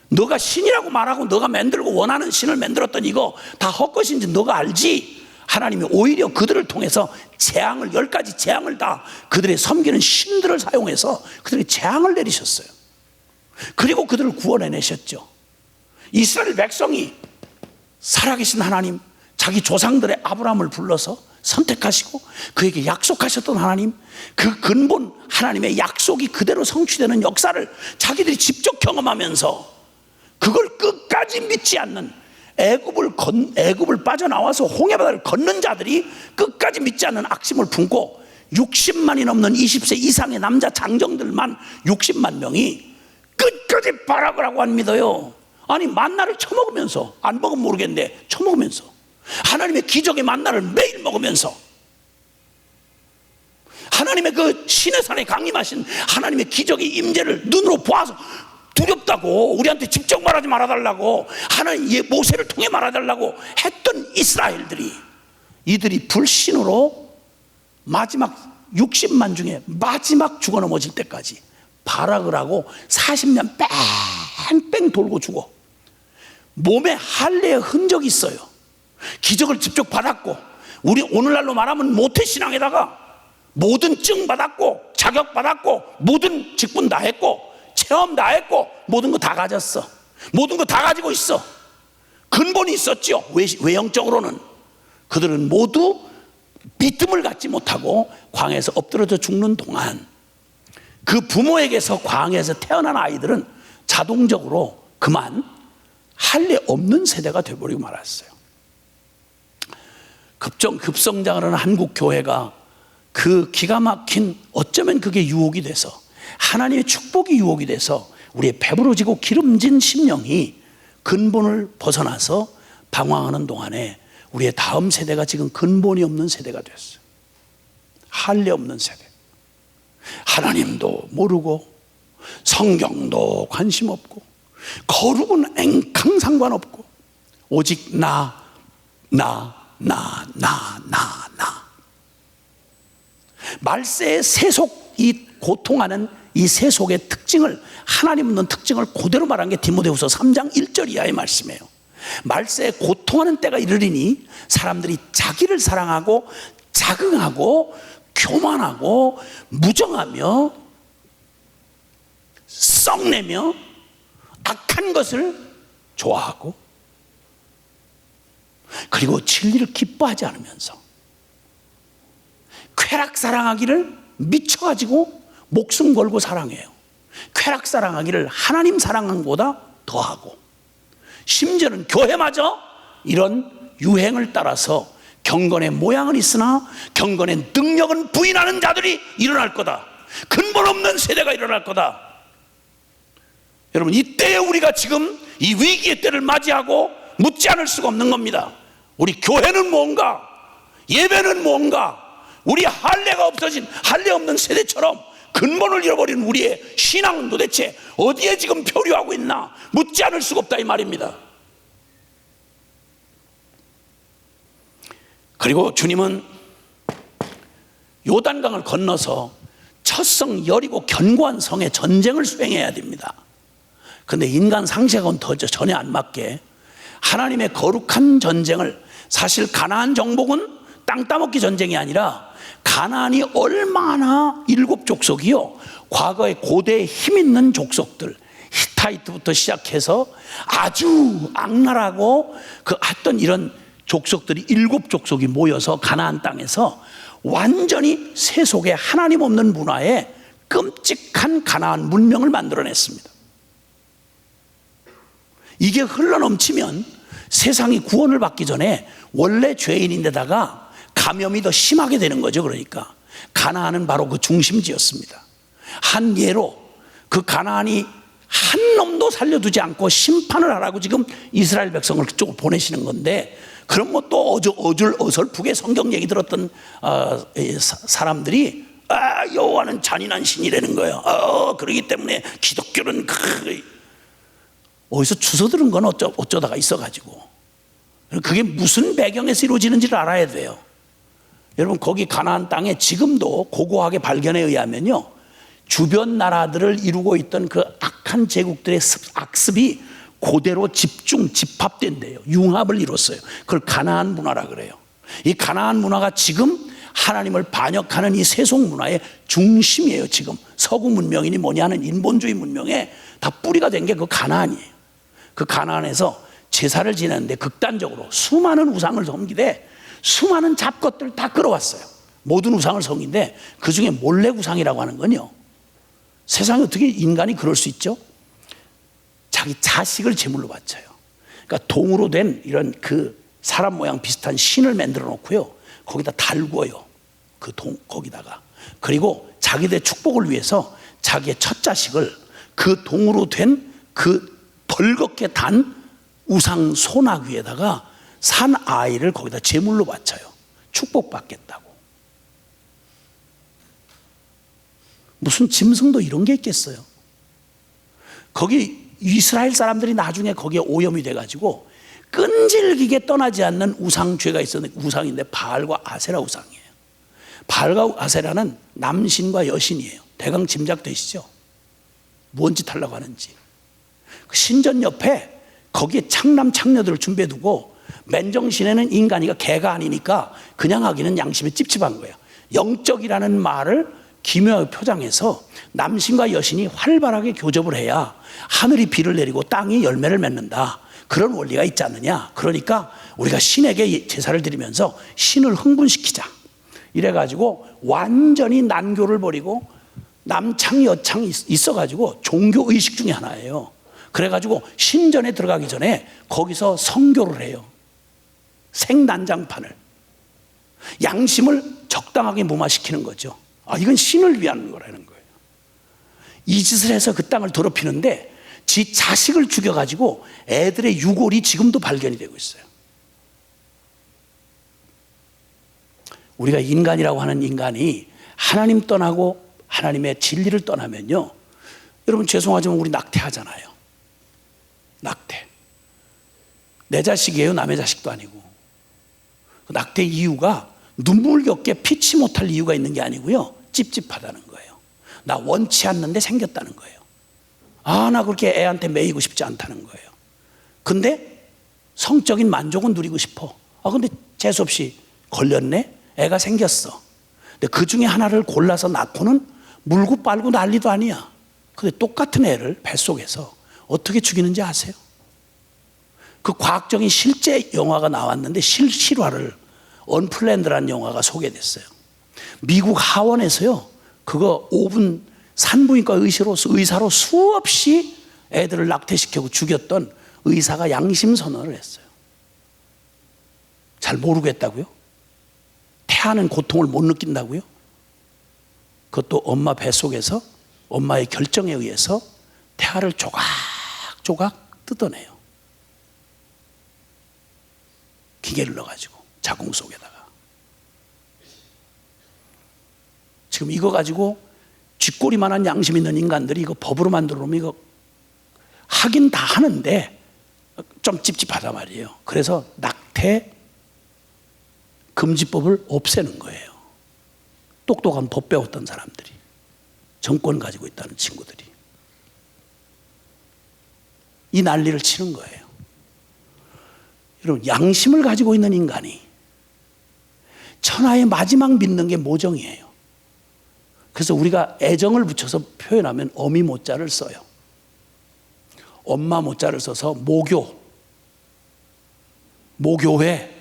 너가 신이라고 말하고 너가 만들고 원하는 신을 만들었던 이거 다 헛것인지 너가 알지? 하나님이 오히려 그들을 통해서 재앙을 10가지 재앙을 다 그들의 섬기는 신들을 사용해서 그들에게 재앙을 내리셨어요. 그리고 그들을 구원해내셨죠. 이스라엘 백성이 살아계신 하나님 자기 조상들의 아브라함을 불러서 선택하시고 그에게 약속하셨던 하나님 그 근본 하나님의 약속이 그대로 성취되는 역사를 자기들이 직접 경험하면서 그걸 끝까지 믿지 않는 애굽을 빠져나와서 홍해바다를 걷는 자들이 끝까지 믿지 않는 악심을 품고 60만이 넘는 20세 이상의 남자 장정들만 60만 명이 끝까지 발악을 하고 안 믿어요. 아니 만나를 처먹으면서 안 먹으면 모르겠는데 처먹으면서 하나님의 기적의 만나를 매일 먹으면서 하나님의 그 신의 산에 강림하신 하나님의 기적의 임재를 눈으로 보아서 두렵다고 우리한테 직접 말하지 말아달라고 하나님 모세를 통해 말아달라고 했던 이스라엘들이 이들이 불신으로 마지막 60만 중에 마지막 죽어 넘어질 때까지 발악을 하고 40년 뺑뺑 돌고 죽어. 몸에 할례의 흔적이 있어요. 기적을 직접 받았고 우리 오늘날로 말하면 모태신앙에다가 모든 증 받았고 자격 받았고 모든 직분 다 했고 체험 다 했고 모든 거 다 가졌어. 모든 거 다 가지고 있어. 근본이 있었죠. 외형적으로는 그들은 모두 믿음을 갖지 못하고 광야에서 엎드러져 죽는 동안 그 부모에게서 광야에서 태어난 아이들은 자동적으로 그만 할례 없는 세대가 되어버리고 말았어요. 급성장을 하는 한국 교회가 그 기가 막힌, 어쩌면 그게 유혹이 돼서, 하나님의 축복이 유혹이 돼서 우리의 배부러지고 기름진 심령이 근본을 벗어나서 방황하는 동안에 우리의 다음 세대가 지금 근본이 없는 세대가 됐어요. 할례 없는 세대. 하나님도 모르고 성경도 관심 없고 거룩은 앵캉 상관없고 오직 나. 말세의 세속, 이 고통하는 이 세속의 특징을, 하나님 없는 특징을 그대로 말한 게 디모데후서 3장 1절 이하의 말씀이에요. 말세에 고통하는 때가 이르리니 사람들이 자기를 사랑하고 자긍하고 교만하고 무정하며 썩내며 악한 것을 좋아하고, 그리고 진리를 기뻐하지 않으면서 쾌락 사랑하기를 미쳐가지고 목숨 걸고 사랑해요. 쾌락 사랑하기를 하나님 사랑한 것보다 더하고, 심지어는 교회마저 이런 유행을 따라서 경건의 모양은 있으나 경건의 능력은 부인하는 자들이 일어날 거다. 근본 없는 세대가 일어날 거다. 여러분, 이때에 우리가 지금 이 위기의 때를 맞이하고 묻지 않을 수가 없는 겁니다. 우리 교회는 뭔가, 예배는 뭔가, 우리 할례가 없어진, 할례 없는 세대처럼 근본을 잃어버린 우리의 신앙은 도대체 어디에 지금 표류하고 있나 묻지 않을 수가 없다 이 말입니다. 그리고 주님은 요단강을 건너서 첫성 여리고 견고한 성에 전쟁을 수행해야 됩니다. 그런데 인간 상식하고는 전혀 안 맞게 하나님의 거룩한 전쟁을, 사실 가나안 정복은 땅 따먹기 전쟁이 아니라 가나안이 얼마나 7 족속이요, 과거의 고대에 힘있는 족속들, 히타이트부터 시작해서 아주 악랄하고 그 어떤 이런 족속들이 7 족속이 모여서 가나안 땅에서 완전히 세속의 하나님 없는 문화에 끔찍한 가나안 문명을 만들어냈습니다. 이게 흘러넘치면 세상이 구원을 받기 전에 원래 죄인인데다가 감염이 더 심하게 되는 거죠. 그러니까 가나안은 바로 그 중심지였습니다. 한 예로 그 가나안이 한 놈도 살려두지 않고 심판을 하라고 지금 이스라엘 백성을 그쪽으로 보내시는 건데, 그럼 뭐 또 어설프게 성경 얘기 들었던 사람들이 여호와는 잔인한 신이라는 거예요. 그러기 때문에 기독교는 어디서 주워 들은 건 어쩌다가 있어가지고, 그게 무슨 배경에서 이루어지는지를 알아야 돼요. 여러분, 거기 가나안 땅에 지금도 고고하게 발견에 의하면요, 주변 나라들을 이루고 있던 그 악한 제국들의 악습이 그대로 집합된대요. 융합을 이뤘어요. 그걸 가나안 문화라 그래요. 이 가나안 문화가 지금 하나님을 반역하는 이 세속 문화의 중심이에요. 지금 서구 문명이니 뭐냐 하는 인본주의 문명에 다 뿌리가 된 게 그 가나안이에요. 그 가나안에서 제사를 지내는데 극단적으로 수많은 우상을 섬기되 수많은 잡것들 다 끌어왔어요. 모든 우상을 섬기는데 그 중에 몰래 우상이라고 하는 건요, 세상에 어떻게 인간이 그럴 수 있죠? 자기 자식을 제물로 바쳐요. 그러니까 동으로 된 이런 그 사람 모양 비슷한 신을 만들어 놓고요, 거기다 달구어요. 그 거기다가. 그리고 자기들의 축복을 위해서 자기의 첫 자식을 그 동으로 된 그 벌겋게 단 우상 소낙 위에다가 산 아이를 거기다 제물로 바쳐요. 축복받겠다고. 무슨 짐승도 이런 게 있겠어요? 거기 이스라엘 사람들이 나중에 거기에 오염이 돼가지고 끈질기게 떠나지 않는 우상죄가 있었는데, 우상인데 바알과 아세라 우상이에요. 바알과 아세라는 남신과 여신이에요. 대강 짐작되시죠? 뭔 짓 하려고 하는지. 그 신전 옆에 거기에 창남 창녀들을 준비해두고, 맨정신에는 인간이가 개가 아니니까 그냥 하기는 양심이 찝찝한 거예요. 영적이라는 말을 기묘하게 표장해서 남신과 여신이 활발하게 교접을 해야 하늘이 비를 내리고 땅이 열매를 맺는다, 그런 원리가 있지 않느냐. 그러니까 우리가 신에게 제사를 드리면서 신을 흥분시키자, 이래가지고 완전히 난교를 벌이고 남창 여창 있어가지고 종교의식 중에 하나예요. 그래가지고 신전에 들어가기 전에 거기서 성교를 해요. 생난장판을. 양심을 적당하게 무마시키는 거죠. 이건 신을 위한 거라는 거예요. 이 짓을 해서 그 땅을 더럽히는데 지 자식을 죽여가지고 애들의 유골이 지금도 발견이 되고 있어요. 우리가 인간이라고 하는 인간이 하나님 떠나고 하나님의 진리를 떠나면요, 여러분 죄송하지만 우리 낙태하잖아요. 낙태. 내 자식이에요, 남의 자식도 아니고. 그 낙태 이유가 눈물겹게 피치 못할 이유가 있는 게 아니고요, 찝찝하다는 거예요. 나 원치 않는데 생겼다는 거예요. 나 그렇게 애한테 매이고 싶지 않다는 거예요. 근데 성적인 만족은 누리고 싶어. 근데 재수없이 걸렸네? 애가 생겼어. 근데 그 중에 하나를 골라서 낳고는 물고 빨고 난리도 아니야. 근데 똑같은 애를 뱃속에서 어떻게 죽이는지 아세요? 그 과학적인 실제 영화가 나왔는데 실화를 언플랜드라는 영화가 소개됐어요. 미국 하원에서요, 그거 5분 산부인과 의사로 수없이 애들을 낙태시키고 죽였던 의사가 양심 선언을 했어요. 잘 모르겠다고요? 태아는 고통을 못 느낀다고요? 그것도 엄마 뱃속에서 엄마의 결정에 의해서 태아를 조각조각 뜯어내요. 기계를 넣어가지고 자궁 속에다가. 지금 이거 가지고 쥐꼬리만한 양심 있는 인간들이 이거 법으로 만들어 놓으면 이거 하긴 다 하는데 좀 찝찝하단 말이에요. 그래서 낙태 금지법을 없애는 거예요. 똑똑한 법 배웠던 사람들이, 정권 가지고 있다는 친구들이 이 난리를 치는 거예요. 여러분, 양심을 가지고 있는 인간이 천하의 마지막 믿는 게 모정이에요. 그래서 우리가 애정을 붙여서 표현하면 어미 모자를 써요. 엄마 모자를 써서 모교회.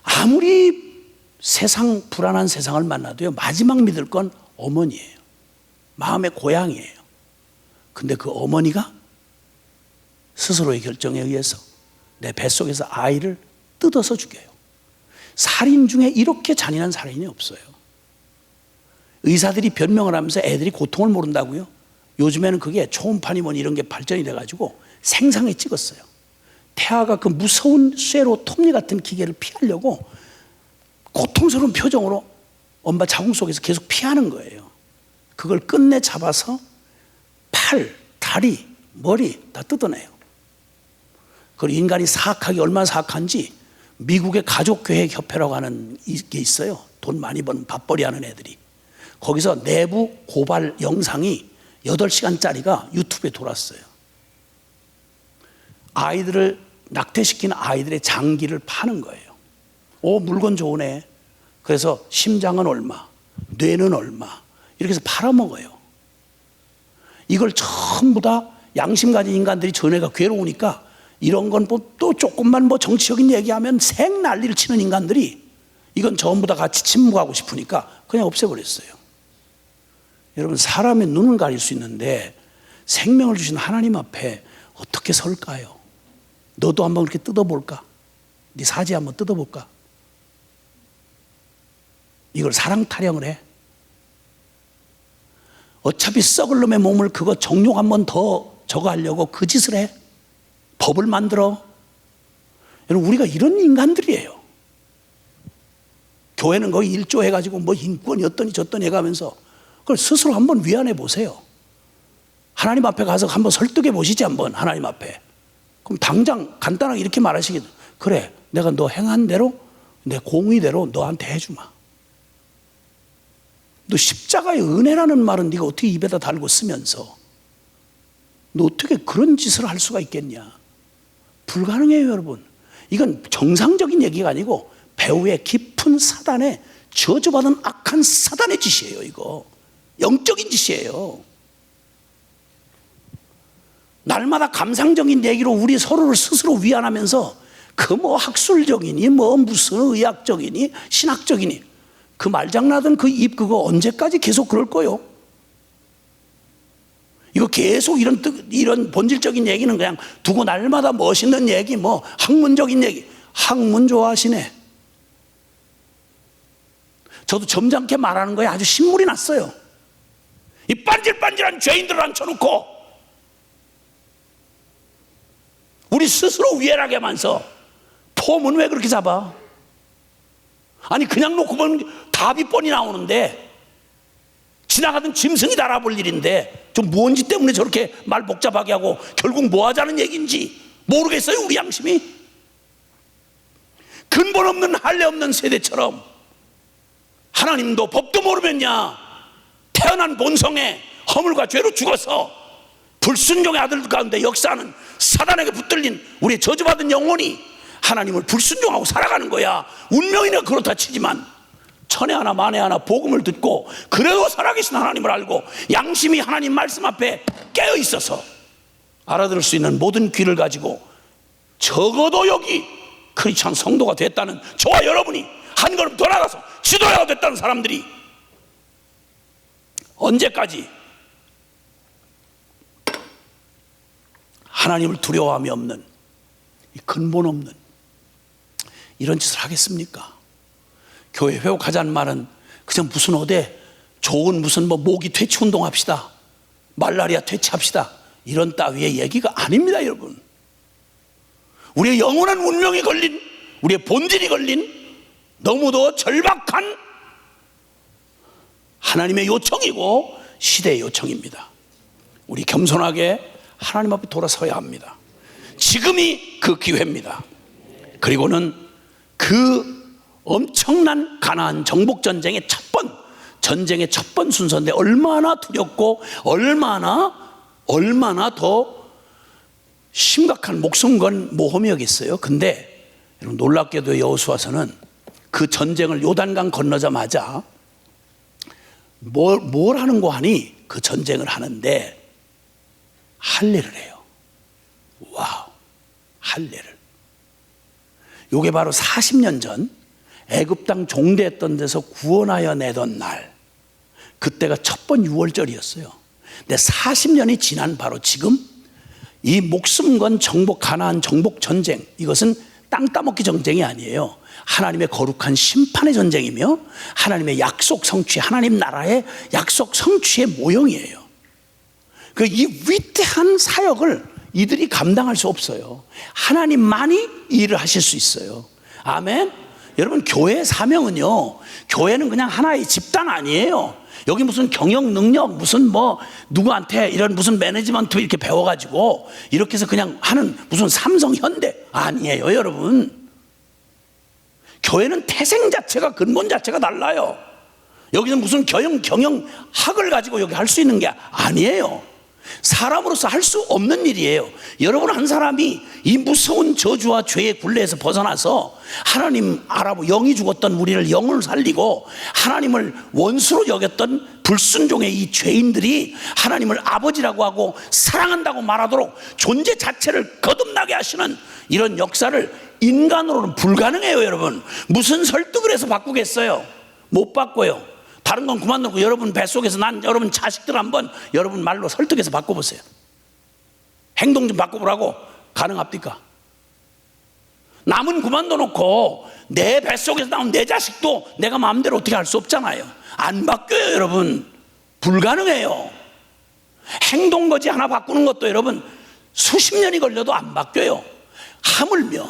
아무리 불안한 세상을 만나도요, 마지막 믿을 건 어머니예요. 마음의 고향이에요. 근데 그 어머니가 스스로의 결정에 의해서 내 뱃속에서 아이를 뜯어서 죽여요. 살인 중에 이렇게 잔인한 살인이 없어요. 의사들이 변명을 하면서 애들이 고통을 모른다고요? 요즘에는 그게 초음파니 뭐니 이런 게 발전이 돼가지고 생상에 찍었어요. 태아가 그 무서운 쇠로 톱니 같은 기계를 피하려고 고통스러운 표정으로 엄마 자궁 속에서 계속 피하는 거예요. 그걸 끝내 잡아서 팔, 다리, 머리 다 뜯어내요. 그리고 인간이 사악하기 얼마나 사악한지 미국의 가족계획협회라고 하는 게 있어요. 돈 많이 버는 밥벌이 하는 애들이. 거기서 내부 고발 영상이 8시간짜리가 유튜브에 돌았어요. 아이들을 낙태시키는 아이들의 장기를 파는 거예요. 물건 좋으네. 그래서 심장은 얼마, 뇌는 얼마, 이렇게 해서 팔아먹어요. 이걸 전부 다 양심 가진 인간들이 전에가 괴로우니까 이런 건 또 조금만 정치적인 얘기하면 생 난리를 치는 인간들이 이건 전부 다 같이 침묵하고 싶으니까 그냥 없애버렸어요. 여러분, 사람의 눈은 가릴 수 있는데 생명을 주신 하나님 앞에 어떻게 설까요? 너도 한번 그렇게 뜯어볼까? 네 사지 한번 뜯어볼까? 이걸 사랑 타령을 해? 어차피 썩을 놈의 몸을 그거 정욕 한번 더 저거 하려고 그 짓을 해? 법을 만들어? 여러분, 우리가 이런 인간들이에요. 교회는 거기 일조해가지고 인권이 어떠니 저떠니 해가면서 그걸 스스로 한번 위안해 보세요. 하나님 앞에 가서 한번 설득해 보시지, 한번 하나님 앞에. 그럼 당장 간단하게 이렇게 말하시겠죠. 그래, 내가 너 행한 대로 내 공의대로 너한테 해주마. 너 십자가의 은혜라는 말은 네가 어떻게 입에다 달고 쓰면서 너 어떻게 그런 짓을 할 수가 있겠냐? 불가능해요, 여러분. 이건 정상적인 얘기가 아니고 배후의 깊은 사단의 저주받은 악한 사단의 짓이에요. 이거 영적인 짓이에요. 날마다 감상적인 얘기로 우리 서로를 스스로 위안하면서 그 학술적이니 무슨 의학적이니 신학적이니 그 말장난하던 그 입 그거 언제까지 계속 그럴 거요? 이거 계속 이런 본질적인 얘기는 그냥 두고 날마다 멋있는 얘기, 뭐 학문적인 얘기. 학문 좋아하시네. 저도 점잖게 말하는 거에 아주 신물이 났어요. 이 반질반질한 죄인들을 앉혀놓고 우리 스스로 위해하게 하면서 폼은 왜 그렇게 잡아? 아니 그냥 놓고 보면 답이 뻔히 나오는데, 지나가던 짐승이 달아볼 일인데 좀 뭔지 때문에 저렇게 말 복잡하게 하고 결국 뭐 하자는 얘기인지 모르겠어요. 우리 양심이 근본 없는 할례 없는 세대처럼 하나님도 법도 모르면야 태어난 본성에 허물과 죄로 죽어서 불순종의 아들 가운데 역사하는 사단에게 붙들린 우리의 저주받은 영혼이 하나님을 불순종하고 살아가는 거야. 운명이나 그렇다 치지만 천에 하나 만에 하나 복음을 듣고 그래도 살아계신 하나님을 알고 양심이 하나님 말씀 앞에 깨어 있어서 알아들을 수 있는 모든 귀를 가지고 적어도 여기 크리스찬 성도가 됐다는 저와 여러분이 한 걸음 더 나가서 지도자가 됐다는 사람들이 언제까지 하나님을 두려워함이 없는, 근본 없는 이런 짓을 하겠습니까? 교회 회복하자는 말은 그냥 무슨 어디 좋은 무슨 뭐 모기 퇴치 운동합시다, 말라리아 퇴치합시다, 이런 따위의 얘기가 아닙니다. 여러분, 우리의 영원한 운명이 걸린, 우리의 본질이 걸린 너무도 절박한 하나님의 요청이고 시대의 요청입니다. 우리 겸손하게 하나님 앞에 돌아서야 합니다. 지금이 그 기회입니다. 그리고는 그 엄청난 가나안 정복 전쟁의 전쟁의 첫 번 순서인데 얼마나 두렵고 얼마나 더 심각한 목숨 건 모험이었겠어요. 근데 여러분, 놀랍게도 여호수아서는 그 전쟁을 요단강 건너자마자 뭘 하는 거 하니 그 전쟁을 하는데 할례를 해요. 와우, 할례를. 요게 바로 40년 전 애굽 땅 종대했던 데서 구원하여 내던 날, 그때가 첫 번 6월절이었어요. 근데 40년이 지난 바로 지금 이 목숨 건 정복, 가나안 정복 전쟁, 이것은 땅 따먹기 전쟁이 아니에요. 하나님의 거룩한 심판의 전쟁이며 하나님의 약속 성취, 하나님 나라의 약속 성취의 모형이에요. 이 위대한 사역을 이들이 감당할 수 없어요. 하나님만이 이 일을 하실 수 있어요. 아멘. 여러분, 교회의 사명은요, 교회는 그냥 하나의 집단 아니에요. 여기 무슨 경영 능력, 무슨 뭐 누구한테 이런 무슨 매니지먼트 이렇게 배워가지고 이렇게 해서 그냥 하는 무슨 삼성 현대 아니에요. 여러분, 교회는 태생 자체가, 근본 자체가 달라요. 여기서 무슨 경영학을 가지고 여기 할 수 있는 게 아니에요. 사람으로서 할 수 없는 일이에요. 여러분 한 사람이 이 무서운 저주와 죄의 굴레에서 벗어나서 하나님 알아보고, 영이 죽었던 우리를 영을 살리고 하나님을 원수로 여겼던 불순종의 이 죄인들이 하나님을 아버지라고 하고 사랑한다고 말하도록 존재 자체를 거듭나게 하시는 이런 역사를 인간으로는 불가능해요. 여러분, 무슨 설득을 해서 바꾸겠어요? 못 바꿔요. 다른 건 그만두고 여러분 뱃속에서 난 여러분 자식들 한번 여러분 말로 설득해서 바꿔보세요. 행동 좀 바꿔보라고. 가능합니까? 남은 그만둬놓고 내 뱃속에서 나온 내 자식도 내가 마음대로 어떻게 할 수 없잖아요. 안 바뀌어요. 여러분, 불가능해요. 행동거지 하나 바꾸는 것도 여러분 수십 년이 걸려도 안 바뀌어요. 하물며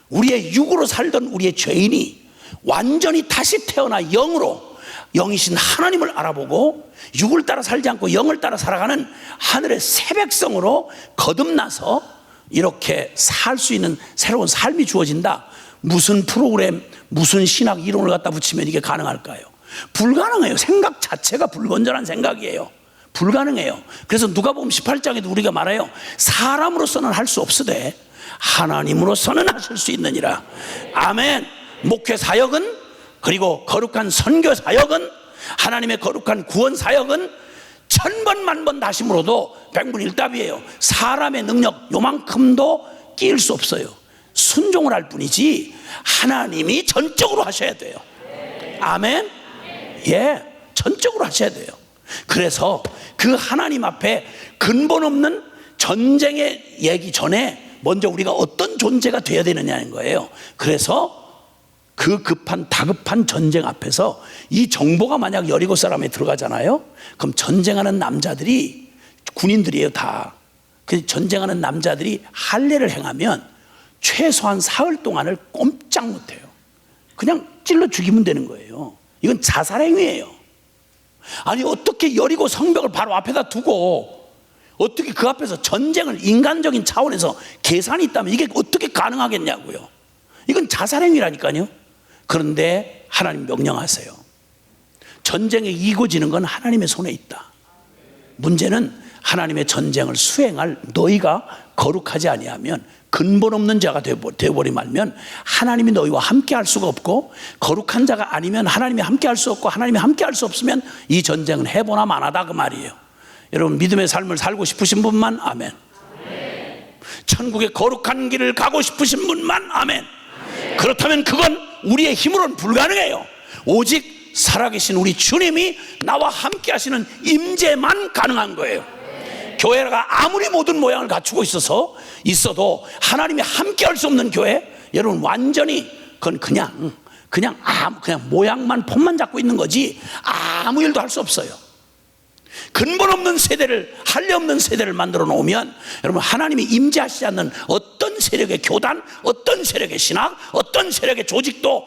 우리의 육으로 살던 우리의 죄인이 완전히 다시 태어나 영으로, 영이신 하나님을 알아보고 육을 따라 살지 않고 영을 따라 살아가는 하늘의 새 백성으로 거듭나서 이렇게 살 수 있는 새로운 삶이 주어진다. 무슨 프로그램, 무슨 신학 이론을 갖다 붙이면 이게 가능할까요? 불가능해요. 생각 자체가 불건전한 생각이에요. 불가능해요. 그래서 누가복음 18장에도 우리가 말해요. 사람으로서는 할 수 없으되 하나님으로서는 하실 수 있느니라. 아멘. 목회 사역은, 그리고 거룩한 선교 사역은, 하나님의 거룩한 구원 사역은 천번 만번 다시 물어도 백문일답이에요. 사람의 능력 요만큼도 끼일 수 없어요. 순종을 할 뿐이지 하나님이 전적으로 하셔야 돼요. 아멘. 예, 전적으로 하셔야 돼요. 그래서 그 하나님 앞에 근본 없는 전쟁의 얘기 전에 먼저 우리가 어떤 존재가 되어야 되느냐는 거예요. 그래서 그 다급한 전쟁 앞에서 이 정보가 만약 여리고 사람에 들어가잖아요. 그럼 전쟁하는 남자들이 군인들이에요, 다. 그 전쟁하는 남자들이 할례를 행하면 최소한 사흘 동안을 꼼짝 못해요. 그냥 찔러 죽이면 되는 거예요. 이건 자살행위예요. 아니 어떻게 여리고 성벽을 바로 앞에다 두고 어떻게 그 앞에서 전쟁을 인간적인 차원에서 계산이 있다면 이게 어떻게 가능하겠냐고요. 이건 자살행위라니까요. 그런데 하나님 명령하세요. 전쟁에 이기고 지는 건 하나님의 손에 있다. 문제는 하나님의 전쟁을 수행할 너희가 거룩하지 아니하면 근본 없는 자가 되어버리면 말면 하나님이 너희와 함께 할 수가 없고, 거룩한 자가 아니면 하나님이 함께 할 수 없고, 하나님이 함께 할 수 없으면 이 전쟁은 해보나 마나다 그 말이에요. 여러분 믿음의 삶을 살고 싶으신 분만 아멘. 천국의 거룩한 길을 가고 싶으신 분만 아멘. 그렇다면 그건 우리의 힘으로는 불가능해요. 오직 살아계신 우리 주님이 나와 함께 하시는 임재만 가능한 거예요. 교회가 아무리 모든 모양을 갖추고 있어도 하나님이 함께 할 수 없는 교회, 여러분 완전히 그건 그냥 모양만 폼만 잡고 있는 거지 아무 일도 할 수 없어요. 근본 없는 세대를, 할례 없는 세대를 만들어 놓으면 여러분 하나님이 임재하시지 않는 어떤 세력의 교단, 어떤 세력의 신학, 어떤 세력의 조직도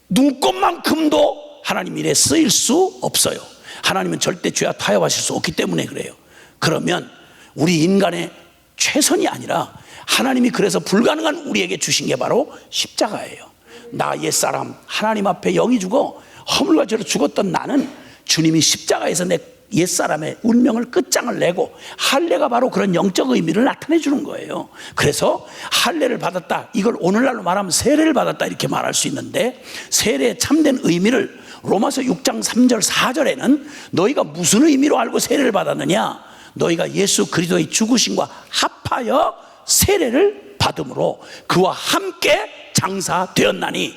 눈꼽만큼도 하나님 일에 쓰일 수 없어요. 하나님은 절대 죄와 타협하실 수 없기 때문에 그래요. 그러면 우리 인간의 최선이 아니라 하나님이 그래서 불가능한 우리에게 주신 게 바로 십자가예요. 나 옛사람 하나님 앞에 영이 죽어 허물과 죄로 죽었던 나는 주님이 십자가에서 내 옛사람의 운명을 끝장을 내고, 할례가 바로 그런 영적 의미를 나타내 주는 거예요. 그래서 할례를 받았다, 이걸 오늘날로 말하면 세례를 받았다 이렇게 말할 수 있는데, 세례의 참된 의미를 로마서 6장 3절 4절에는 너희가 무슨 의미로 알고 세례를 받았느냐, 너희가 예수 그리스도의 죽으심과 합하여 세례를 받음으로 그와 함께 장사되었나니,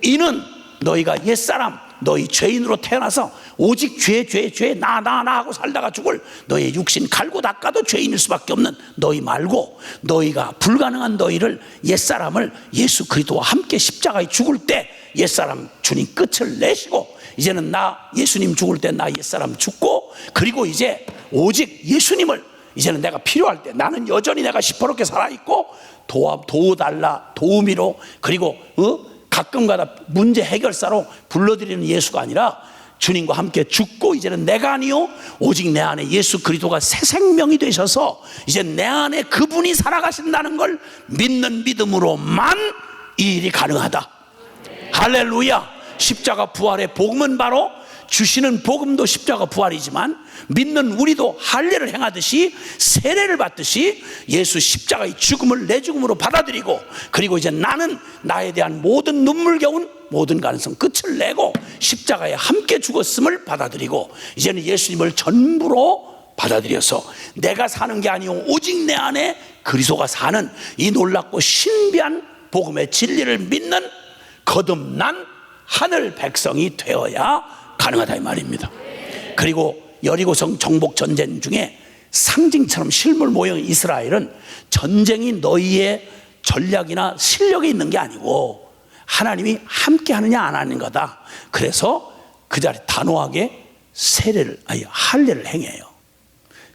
이는 너희가 옛사람 너희 죄인으로 태어나서 오직 죄 나 하고 살다가 죽을 너희 육신 갈고 닦아도 죄인일 수밖에 없는 너희 말고, 너희가 불가능한 너희를 옛사람을 예수 그리스도와 함께 십자가에 죽을 때 옛사람 주님 끝을 내시고, 이제는 나 예수님 죽을 때 나 옛사람 죽고, 그리고 이제 오직 예수님을 이제는 내가 필요할 때, 나는 여전히 내가 시퍼렇게 살아있고 도와달라 도우미로, 그리고 가끔가다 문제 해결사로 불러드리는 예수가 아니라 주님과 함께 죽고, 이제는 내가 아니요 오직 내 안에 예수 그리스도가 새 생명이 되셔서 이제 내 안에 그분이 살아가신다는 걸 믿는 믿음으로만 이 일이 가능하다. 할렐루야. 십자가 부활의 복음은 바로, 주시는 복음도 십자가 부활이지만 믿는 우리도 할례를 행하듯이 세례를 받듯이 예수 십자가의 죽음을 내 죽음으로 받아들이고, 그리고 이제 나는 나에 대한 모든 눈물겨운 모든 가능성 끝을 내고 십자가에 함께 죽었음을 받아들이고, 이제는 예수님을 전부로 받아들여서 내가 사는 게 아니오 오직 내 안에 그리스도가 사는 이 놀랍고 신비한 복음의 진리를 믿는 거듭난 하늘 백성이 되어야 가능하다 이 말입니다. 그리고 여리고성 정복 전쟁 중에 상징처럼 실물 모형의 이스라엘은 전쟁이 너희의 전략이나 실력에 있는 게 아니고 하나님이 함께 하느냐 안 하는 거다. 그래서 그 자리에 단호하게 할례를 행해요.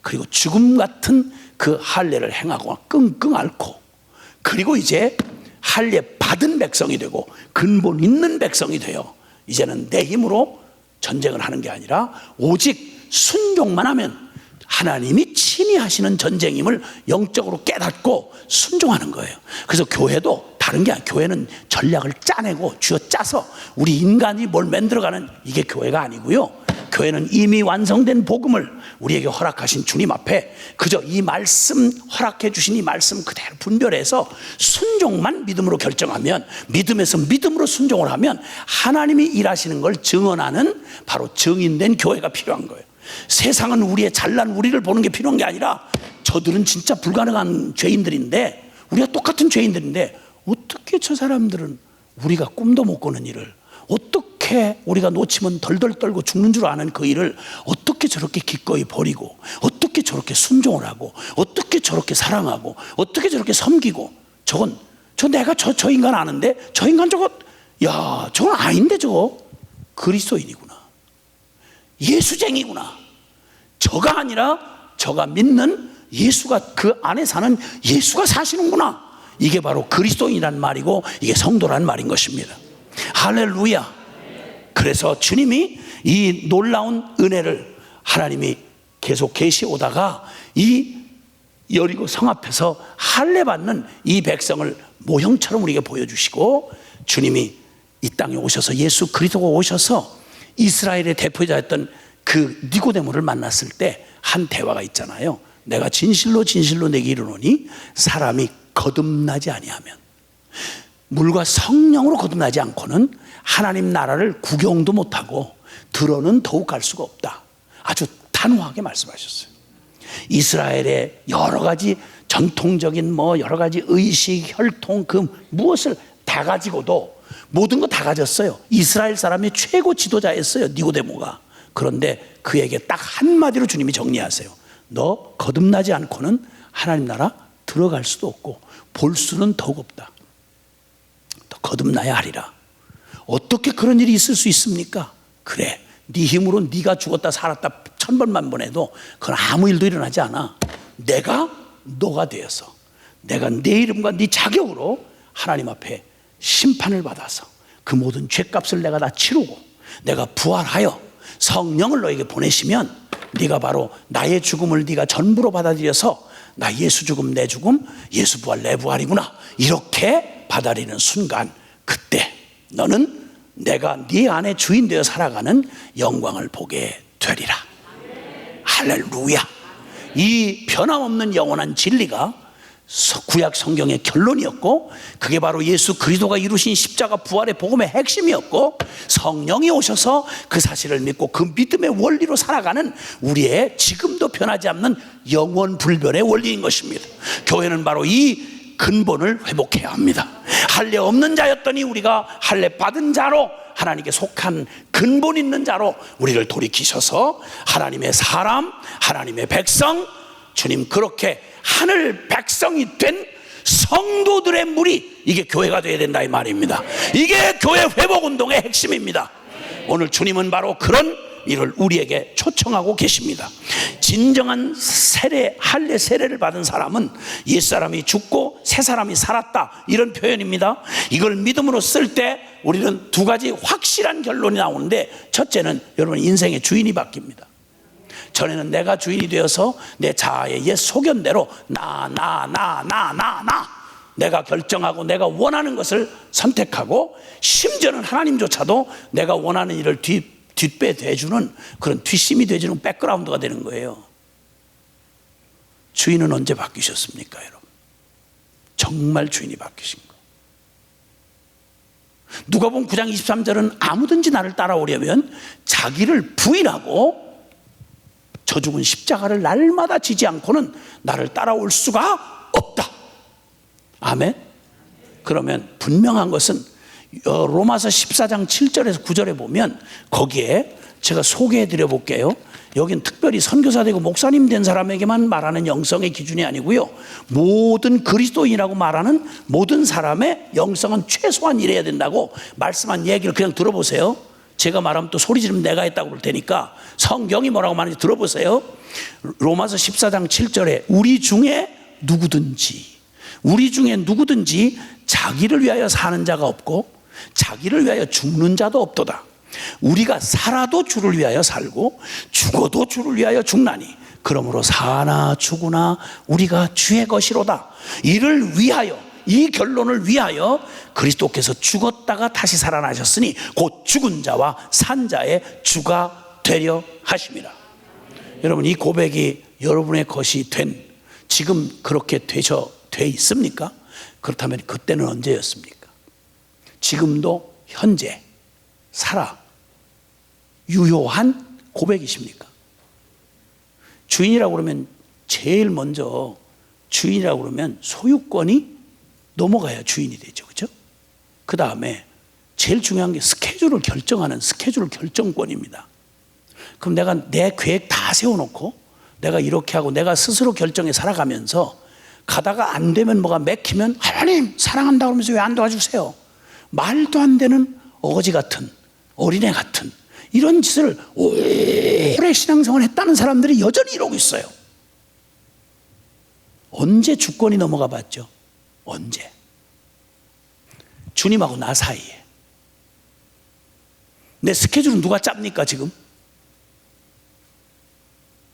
그리고 죽음 같은 그 할례를 행하고 끙끙 앓고, 그리고 이제 할례 받은 백성이 되고 근본 있는 백성이 돼요. 이제는 내 힘으로 전쟁을 하는 게 아니라 오직 순종만 하면 하나님이 친히 하시는 전쟁임을 영적으로 깨닫고 순종하는 거예요. 그래서 교회도 다른 게 아니라, 교회는 전략을 짜내고 쥐어짜서 우리 인간이 뭘 만들어가는 이게 교회가 아니고요. 교회는 이미 완성된 복음을 우리에게 허락하신 주님 앞에 그저 이 말씀, 허락해 주신 이 말씀 그대로 분별해서 순종만 믿음으로 결정하면, 믿음에서 믿음으로 순종을 하면 하나님이 일하시는 걸 증언하는 바로 증인된 교회가 필요한 거예요. 세상은 우리의 잘난 우리를 보는 게 필요한 게 아니라, 저들은 진짜 불가능한 죄인들인데, 우리가 똑같은 죄인들인데 어떻게 저 사람들은 우리가 꿈도 못 꾸는 일을 어떻게 저렇게 우리가 놓치면 덜덜 떨고 죽는 줄 아는 그 일을 어떻게 저렇게 기꺼이 버리고, 어떻게 저렇게 순종을 하고, 어떻게 저렇게 사랑하고, 어떻게 저렇게 섬기고. 내가 저 인간 아는데, 저 인간 저건 아닌데 저거 그리스도인이구나, 예수쟁이구나. 저가 아니라 저가 믿는 예수가, 그 안에 사는 예수가 사시는구나. 이게 바로 그리스도인이란 말이고, 이게 성도란 말인 것입니다. 할렐루야. 그래서 주님이 이 놀라운 은혜를 하나님이 계속 계시오다가 이 여리고 성 앞에서 할례 받는 이 백성을 모형처럼 우리에게 보여주시고, 주님이 이 땅에 오셔서, 예수 그리스도가 오셔서 이스라엘의 대표자였던 그 니고데모를 만났을 때 한 대화가 있잖아요. 내가 진실로 진실로 내게 이르노니 사람이 거듭나지 아니하면, 물과 성령으로 거듭나지 않고는 하나님 나라를 구경도 못하고 들어는 더욱 갈 수가 없다. 아주 단호하게 말씀하셨어요. 이스라엘의 여러 가지 전통적인 여러 가지 의식, 혈통, 무엇을 다 가지고도, 모든 거 다 가졌어요. 이스라엘 사람의 최고 지도자였어요, 니고데모가. 그런데 그에게 딱 한마디로 주님이 정리하세요. 너 거듭나지 않고는 하나님 나라 들어갈 수도 없고 볼 수는 더욱 없다. 너 거듭나야 하리라. 어떻게 그런 일이 있을 수 있습니까? 그래, 네 힘으로 네가 죽었다 살았다 1000번만 해도 그건 아무 일도 일어나지 않아. 내가 너가 되어서, 내가 내 이름과 네 자격으로 하나님 앞에 심판을 받아서 그 모든 죄값을 내가 다 치르고 내가 부활하여 성령을 너에게 보내시면, 네가 바로 나의 죽음을 네가 전부로 받아들여서 나 예수 죽음 내 죽음, 예수 부활 내 부활이구나, 이렇게 받아들이는 순간, 그때 너는 내가 네 안에 주인 되어 살아가는 영광을 보게 되리라. 할렐루야. 이 변함없는 영원한 진리가 구약 성경의 결론이었고, 그게 바로 예수 그리스도가 이루신 십자가 부활의 복음의 핵심이었고, 성령이 오셔서 그 사실을 믿고 그 믿음의 원리로 살아가는 우리의 지금도 변하지 않는 영원 불변의 원리인 것입니다. 교회는 바로 이 근본을 회복해야 합니다. 할례 없는 자였더니 우리가 할례 받은 자로, 하나님께 속한 근본 있는 자로 우리를 돌이키셔서 하나님의 사람, 하나님의 백성, 주님 그렇게 하늘 백성이 된 성도들의 무리, 이게 교회가 되어야 된다 이 말입니다. 이게 교회 회복운동의 핵심입니다. 오늘 주님은 바로 그런 일을 우리에게 초청하고 계십니다. 진정한 세례, 할례 세례를 받은 사람은 옛사람이 죽고 새사람이 살았다, 이런 표현입니다. 이걸 믿음으로 쓸 때 우리는 두 가지 확실한 결론이 나오는데, 첫째는 여러분 인생의 주인이 바뀝니다. 전에는 내가 주인이 되어서 내 자아의 옛 소견대로 내가 결정하고 내가 원하는 것을 선택하고, 심지어는 하나님조차도 내가 원하는 일을 뒷배 대주는 그런 뒷심이 되주는 백그라운드가 되는 거예요. 주인은 언제 바뀌셨습니까, 여러분? 정말 주인이 바뀌신 거. 누가복음 9장 23절은 아무든지 나를 따라오려면 자기를 부인하고 저 죽은 십자가를 날마다 지지 않고는 나를 따라올 수가 없다. 아멘. 그러면 분명한 것은 로마서 14장 7절에서 9절에 보면, 거기에 제가 소개해 드려 볼게요. 여긴 특별히 선교사 되고 목사님 된 사람에게만 말하는 영성의 기준이 아니고요, 모든 그리스도인이라고 말하는 모든 사람의 영성은 최소한 이래야 된다고 말씀한 얘기를 그냥 들어보세요. 제가 말하면 또 소리 지르면 내가 했다고 그럴 테니까 성경이 뭐라고 말하는지 들어보세요. 로마서 14장 7절에 우리 중에 누구든지 자기를 위하여 사는 자가 없고 자기를 위하여 죽는 자도 없도다. 우리가 살아도 주를 위하여 살고 죽어도 주를 위하여 죽나니 그러므로 사나 죽으나 우리가 주의 것이로다. 이를 위하여, 이 결론을 위하여 그리스도께서 죽었다가 다시 살아나셨으니 곧 죽은 자와 산 자의 주가 되려 하심이라. 여러분, 이 고백이 여러분의 것이 된, 지금 그렇게 돼 있습니까? 그렇다면 그때는 언제였습니까? 지금도 현재 살아 유효한 고백이십니까? 주인이라고 그러면 제일 먼저 주인이라고 그러면 소유권이 넘어가야 주인이 되죠. 그렇죠? 그 다음에 제일 중요한 게 스케줄을 결정하는 스케줄 결정권입니다. 그럼 내가 내 계획 다 세워놓고 내가 이렇게 하고 내가 스스로 결정해 살아가면서 가다가 안 되면 뭐가 맥히면 하나님 사랑한다 그러면서 왜 안 도와주세요? 말도 안 되는 어거지 같은 어린애 같은 이런 짓을 오래 신앙생활을 했다는 사람들이 여전히 이러고 있어요. 언제 주권이 넘어가 봤죠? 언제? 주님하고 나 사이에. 내 스케줄은 누가 짭니까 지금?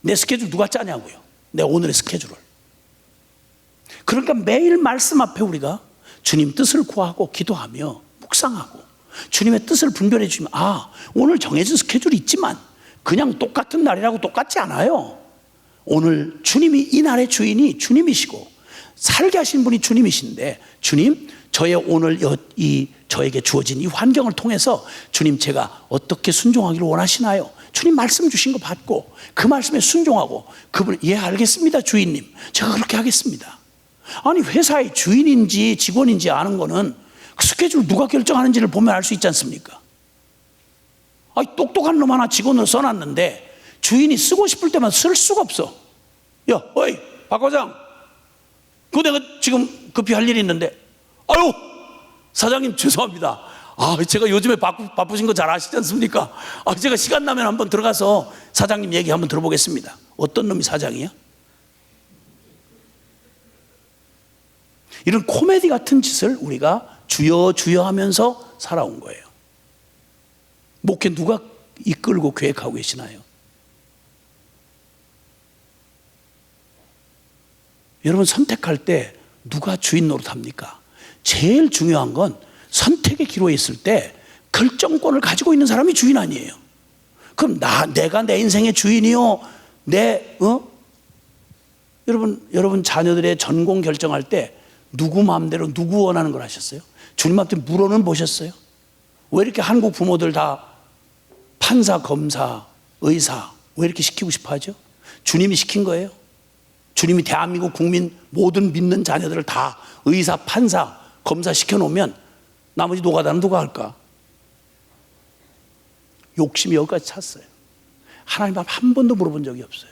내 스케줄 누가 짜냐고요? 내 오늘의 스케줄을. 그러니까 매일 말씀 앞에 우리가 주님 뜻을 구하고 기도하며 묵상하고 주님의 뜻을 분별해 주면 오늘 정해진 스케줄이 있지만 그냥 똑같은 날이라고 똑같지 않아요. 오늘 주님이 이 날의 주인이 주님이시고 살게 하신 분이 주님이신데 주님 저의 오늘 저에게 주어진 이 환경을 통해서 주님 제가 어떻게 순종하기를 원하시나요? 주님 말씀 주신 거 받고 그 말씀에 순종하고 그분 알겠습니다 주인님 제가 그렇게 하겠습니다. 아니 회사의 주인인지 직원인지 아는 거는 그 스케줄 누가 결정하는지를 보면 알 수 있지 않습니까? 똑똑한 놈 하나 직원으로 써놨는데 주인이 쓰고 싶을 때만 쓸 수가 없어. 야, 어이 박 과장 내가 지금 급히 할 일이 있는데 아유 사장님 죄송합니다. 제가 요즘에 바쁘신 거 잘 아시지 않습니까? 제가 시간 나면 한번 들어가서 사장님 얘기 한번 들어보겠습니다. 어떤 놈이 사장이야? 이런 코미디 같은 짓을 우리가 주여 주여 하면서 살아온 거예요. 목회 누가 이끌고 계획하고 계시나요? 여러분 선택할 때 누가 주인 노릇합니까? 제일 중요한 건 선택의 기로에 있을 때 결정권을 가지고 있는 사람이 주인 아니에요. 그럼 내가 내 인생의 주인이요? 여러분 자녀들의 전공 결정할 때 누구 마음대로 누구 원하는 걸 하셨어요? 주님한테 물어는 보셨어요? 왜 이렇게 한국 부모들 다 판사, 검사, 의사 왜 이렇게 시키고 싶어 하죠? 주님이 시킨 거예요. 주님이 대한민국 국민 모든 믿는 자녀들을 다 의사, 판사, 검사 시켜놓으면 나머지 노가다는 누가 할까? 욕심이 여기까지 찼어요. 하나님 앞에 한 번도 물어본 적이 없어요.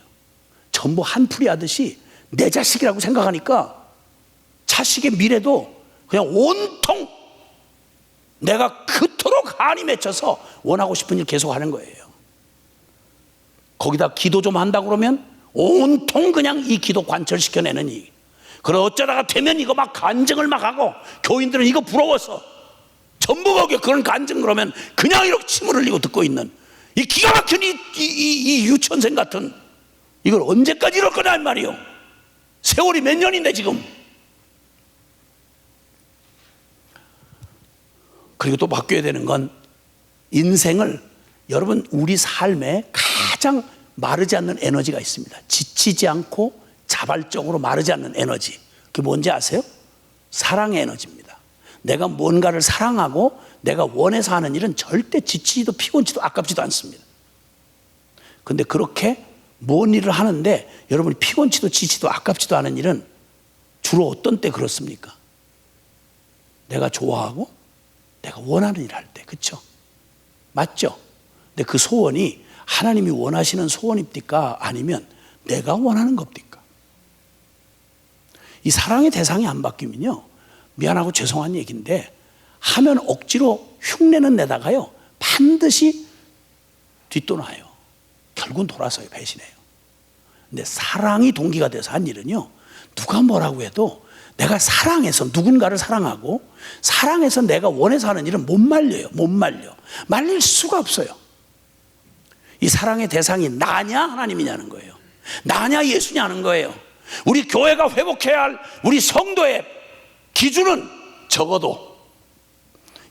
전부 한풀이 하듯이 내 자식이라고 생각하니까 자식의 미래도 그냥 온통 내가 그토록 한이 맺혀서 원하고 싶은 일 계속 하는 거예요. 거기다 기도 좀 한다 그러면 온통 그냥 이 기도 관철시켜내는 이. 그래 어쩌다가 되면 이거 막 간증을 막 하고 교인들은 이거 부러워서 전부 거기에 그런 간증 그러면 그냥 이렇게 침을 흘리고 듣고 있는 이 기가 막힌 이 유치원생 같은 이걸 언제까지 이럴 거냐 말이요. 세월이 몇 년인데 지금. 그리고 또 바뀌어야 되는 건 인생을 여러분 우리 삶에 가장 마르지 않는 에너지가 있습니다. 지치지 않고 자발적으로 마르지 않는 에너지. 그게 뭔지 아세요? 사랑의 에너지입니다. 내가 뭔가를 사랑하고 내가 원해서 하는 일은 절대 지치지도 피곤치도 아깝지도 않습니다. 그런데 그렇게 뭔 일을 하는데 여러분이 피곤치도 지치도 아깝지도 않은 일은 주로 어떤 때 그렇습니까? 내가 좋아하고 내가 원하는 일을 할 때, 그렇죠? 맞죠? 근데 그 소원이 하나님이 원하시는 소원입니까? 아니면 내가 원하는 겁니까? 이 사랑의 대상이 안 바뀌면요, 미안하고 죄송한 얘기인데 하면 억지로 흉내는 내다가요 반드시 뒷도나요. 결국은 돌아서요, 배신해요. 근데 사랑이 동기가 돼서 한 일은요, 누가 뭐라고 해도 내가 사랑해서 누군가를 사랑하고 사랑해서 내가 원해서 하는 일은 못 말려요. 못 말려. 말릴 수가 없어요. 이 사랑의 대상이 나냐 하나님이냐는 거예요. 나냐 예수냐는 거예요. 우리 교회가 회복해야 할 우리 성도의 기준은 적어도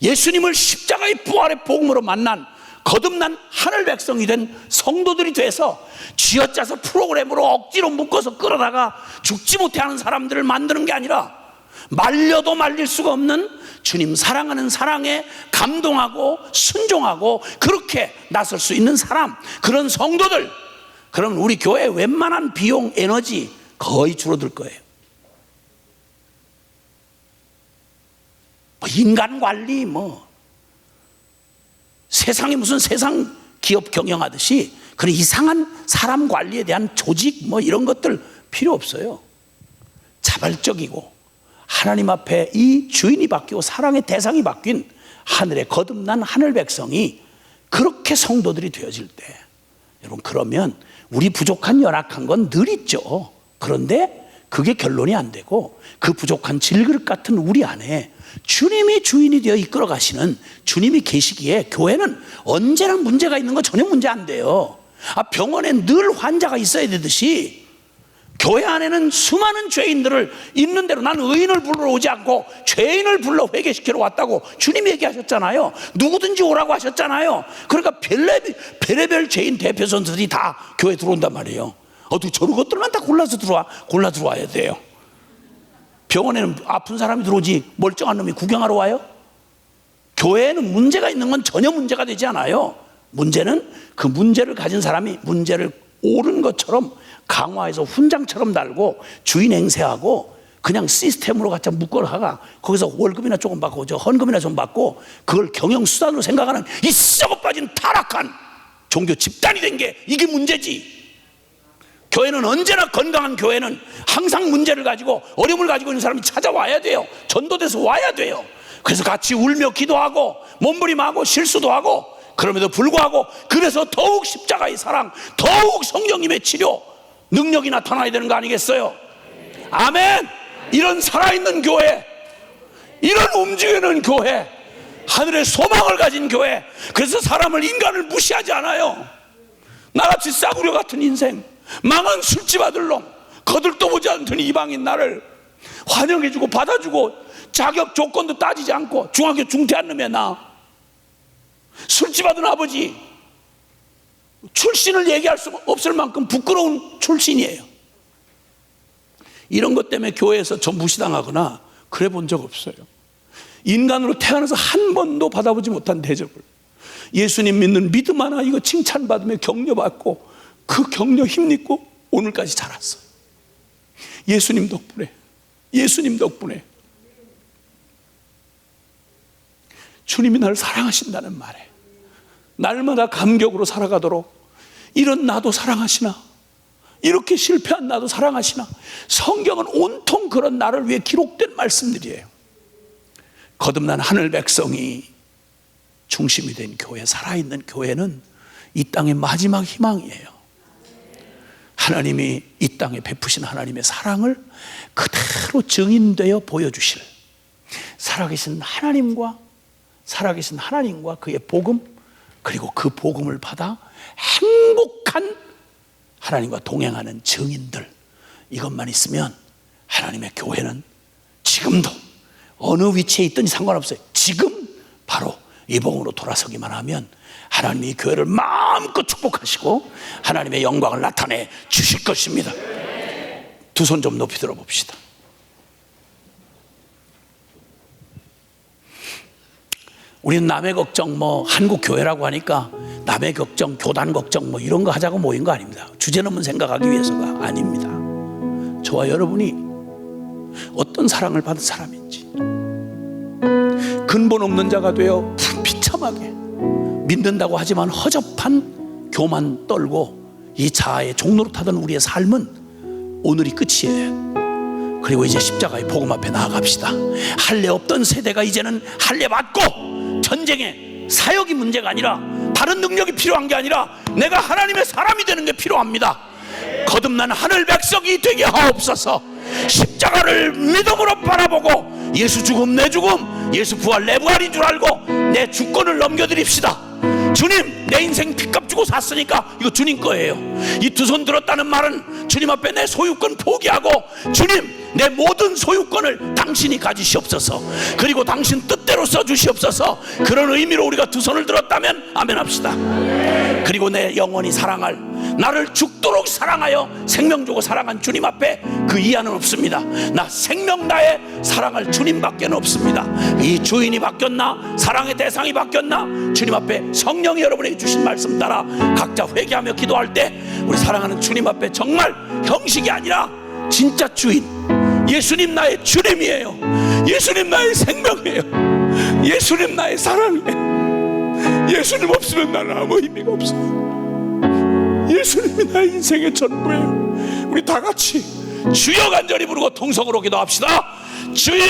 예수님을 십자가의 부활의 복음으로 만난 거듭난 하늘 백성이 된 성도들이 돼서 쥐어짜서 프로그램으로 억지로 묶어서 끌어다가 죽지 못해 하는 사람들을 만드는 게 아니라 말려도 말릴 수가 없는 주님 사랑하는 사랑에 감동하고 순종하고 그렇게 나설 수 있는 사람, 그런 성도들, 그러면 우리 교회 웬만한 비용, 에너지 거의 줄어들 거예요. 인간 관리 세상에 무슨 세상 기업 경영하듯이 그런 이상한 사람 관리에 대한 조직 뭐 이런 것들 필요 없어요. 자발적이고 하나님 앞에 이 주인이 바뀌고 사랑의 대상이 바뀐 하늘에 거듭난 하늘 백성이 그렇게 성도들이 되어질 때, 여러분, 그러면 우리 부족한 연약한 건 늘 있죠. 그런데 그게 결론이 안 되고 그 부족한 질그릇 같은 우리 안에 주님이 주인이 되어 이끌어 가시는 주님이 계시기에 교회는 언제나 문제가 있는 거 전혀 문제 안 돼요. 병원에 늘 환자가 있어야 되듯이 교회 안에는 수많은 죄인들을 있는 대로, 나는 의인을 불러 오지 않고 죄인을 불러 회개시키러 왔다고 주님이 얘기하셨잖아요. 누구든지 오라고 하셨잖아요. 그러니까 별의별 죄인 대표선들이 다 교회에 들어온단 말이에요. 어떻게 저런 것들만 다 골라 들어와야 돼요. 병원에는 아픈 사람이 들어오지 멀쩡한 놈이 구경하러 와요? 교회에는 문제가 있는 건 전혀 문제가 되지 않아요. 문제는 그 문제를 가진 사람이 문제를 옳은 것처럼 강화해서 훈장처럼 달고 주인 행세하고 그냥 시스템으로 갖다 묶어나가 거기서 월급이나 조금 받고 헌금이나 좀 받고 그걸 경영수단으로 생각하는 이 썩어 빠진 타락한 종교 집단이 된 게 이게 문제지. 교회는 언제나, 건강한 교회는 항상 문제를 가지고 어려움을 가지고 있는 사람이 찾아와야 돼요. 전도돼서 와야 돼요. 그래서 같이 울며 기도하고 몸부림하고 실수도 하고, 그럼에도 불구하고 그래서 더욱 십자가의 사랑, 더욱 성령님의 치료 능력이 나타나야 되는 거 아니겠어요? 아멘. 이런 살아있는 교회, 이런 움직이는 교회, 하늘의 소망을 가진 교회. 그래서 사람을, 인간을 무시하지 않아요. 나같이 싸구려 같은 인생, 망한 술집 아들놈, 거들떠 보지 않던 이방인 나를 환영해주고 받아주고 자격 조건도 따지지 않고 중학교 중퇴한 놈이야. 나 술집 아들 아버지, 출신을 얘기할 수 없을 만큼 부끄러운 출신이에요. 이런 것 때문에 교회에서 저 무시당하거나 그래 본 적 없어요. 인간으로 태어나서 한 번도 받아보지 못한 대접을, 예수님 믿는 믿음 하나 이거 칭찬받으며 격려받고 그 격려 힘입고 오늘까지 자랐어요. 예수님 덕분에, 예수님 덕분에. 주님이 나를 사랑하신다는 말에 날마다 감격으로 살아가도록, 이런 나도 사랑하시나, 이렇게 실패한 나도 사랑하시나. 성경은 온통 그런 나를 위해 기록된 말씀들이에요. 거듭난 하늘 백성이 중심이 된 교회, 살아있는 교회는 이 땅의 마지막 희망이에요. 하나님이 이 땅에 베푸신 하나님의 사랑을 그대로 증인되어 보여주실 살아계신 하나님과 그의 복음, 그리고 그 복음을 받아 행복한 하나님과 동행하는 증인들, 이것만 있으면 하나님의 교회는 지금도 어느 위치에 있든지 상관없어요. 지금 바로 이 복음으로 돌아서기만 하면 하나님이 이 교회를 마음껏 축복하시고 하나님의 영광을 나타내 주실 것입니다. 두 손 좀 높이 들어 봅시다. 우리는 남의 걱정, 한국 교회라고 하니까 남의 걱정, 교단 걱정 이런 거 하자고 모인 거 아닙니다. 주제넘은 생각하기 위해서가 아닙니다. 저와 여러분이 어떤 사랑을 받은 사람인지, 근본 없는 자가 되어 비참하게 믿는다고 하지만 허접한 교만 떨고 이 자아의 종로로 타던 우리의 삶은 오늘이 끝이에요. 그리고 이제 십자가의 복음 앞에 나아갑시다. 할례 없던 세대가 이제는 할례 받고, 전쟁의 사역이 문제가 아니라, 다른 능력이 필요한 게 아니라 내가 하나님의 사람이 되는 게 필요합니다. 거듭난 하늘 백성이 되게 하옵소서. 십자가를 믿음으로 바라보고 예수 죽음 내 죽음, 예수 부활 내 부활인 줄 알고 내 주권을 넘겨드립시다. 주님, 내 인생 핏값 주고 샀으니까 이거 주님 거예요. 이 두 손 들었다는 말은 주님 앞에 내 소유권 포기하고, 주님, 내 모든 소유권을 당신이 가지시옵소서. 그리고 당신 뜻대로 써주시옵소서. 그런 의미로 우리가 두 손을 들었다면 아멘 합시다. 그리고 내 영원히 사랑할, 나를 죽도록 사랑하여 생명 주고 사랑한 주님 앞에 그 이하는 없습니다. 나 생명 다해 사랑할 주님밖에 없습니다. 이 주인이 바뀌었나, 사랑의 대상이 바뀌었나, 주님 앞에 성령이 여러분에게 주신 말씀 따라 각자 회개하며 기도할 때 우리 사랑하는 주님 앞에 정말 형식이 아니라 진짜 주인, 예수님 나의 주님이에요. 예수님 나의 생명이에요. 예수님 나의 사랑이에요. 예수님 없으면 나는 아무 의미가 없어요. 예수님이 나의 인생의 전부예요. 우리 다 같이 주여 간절히 부르고 통성으로 기도합시다. 주여!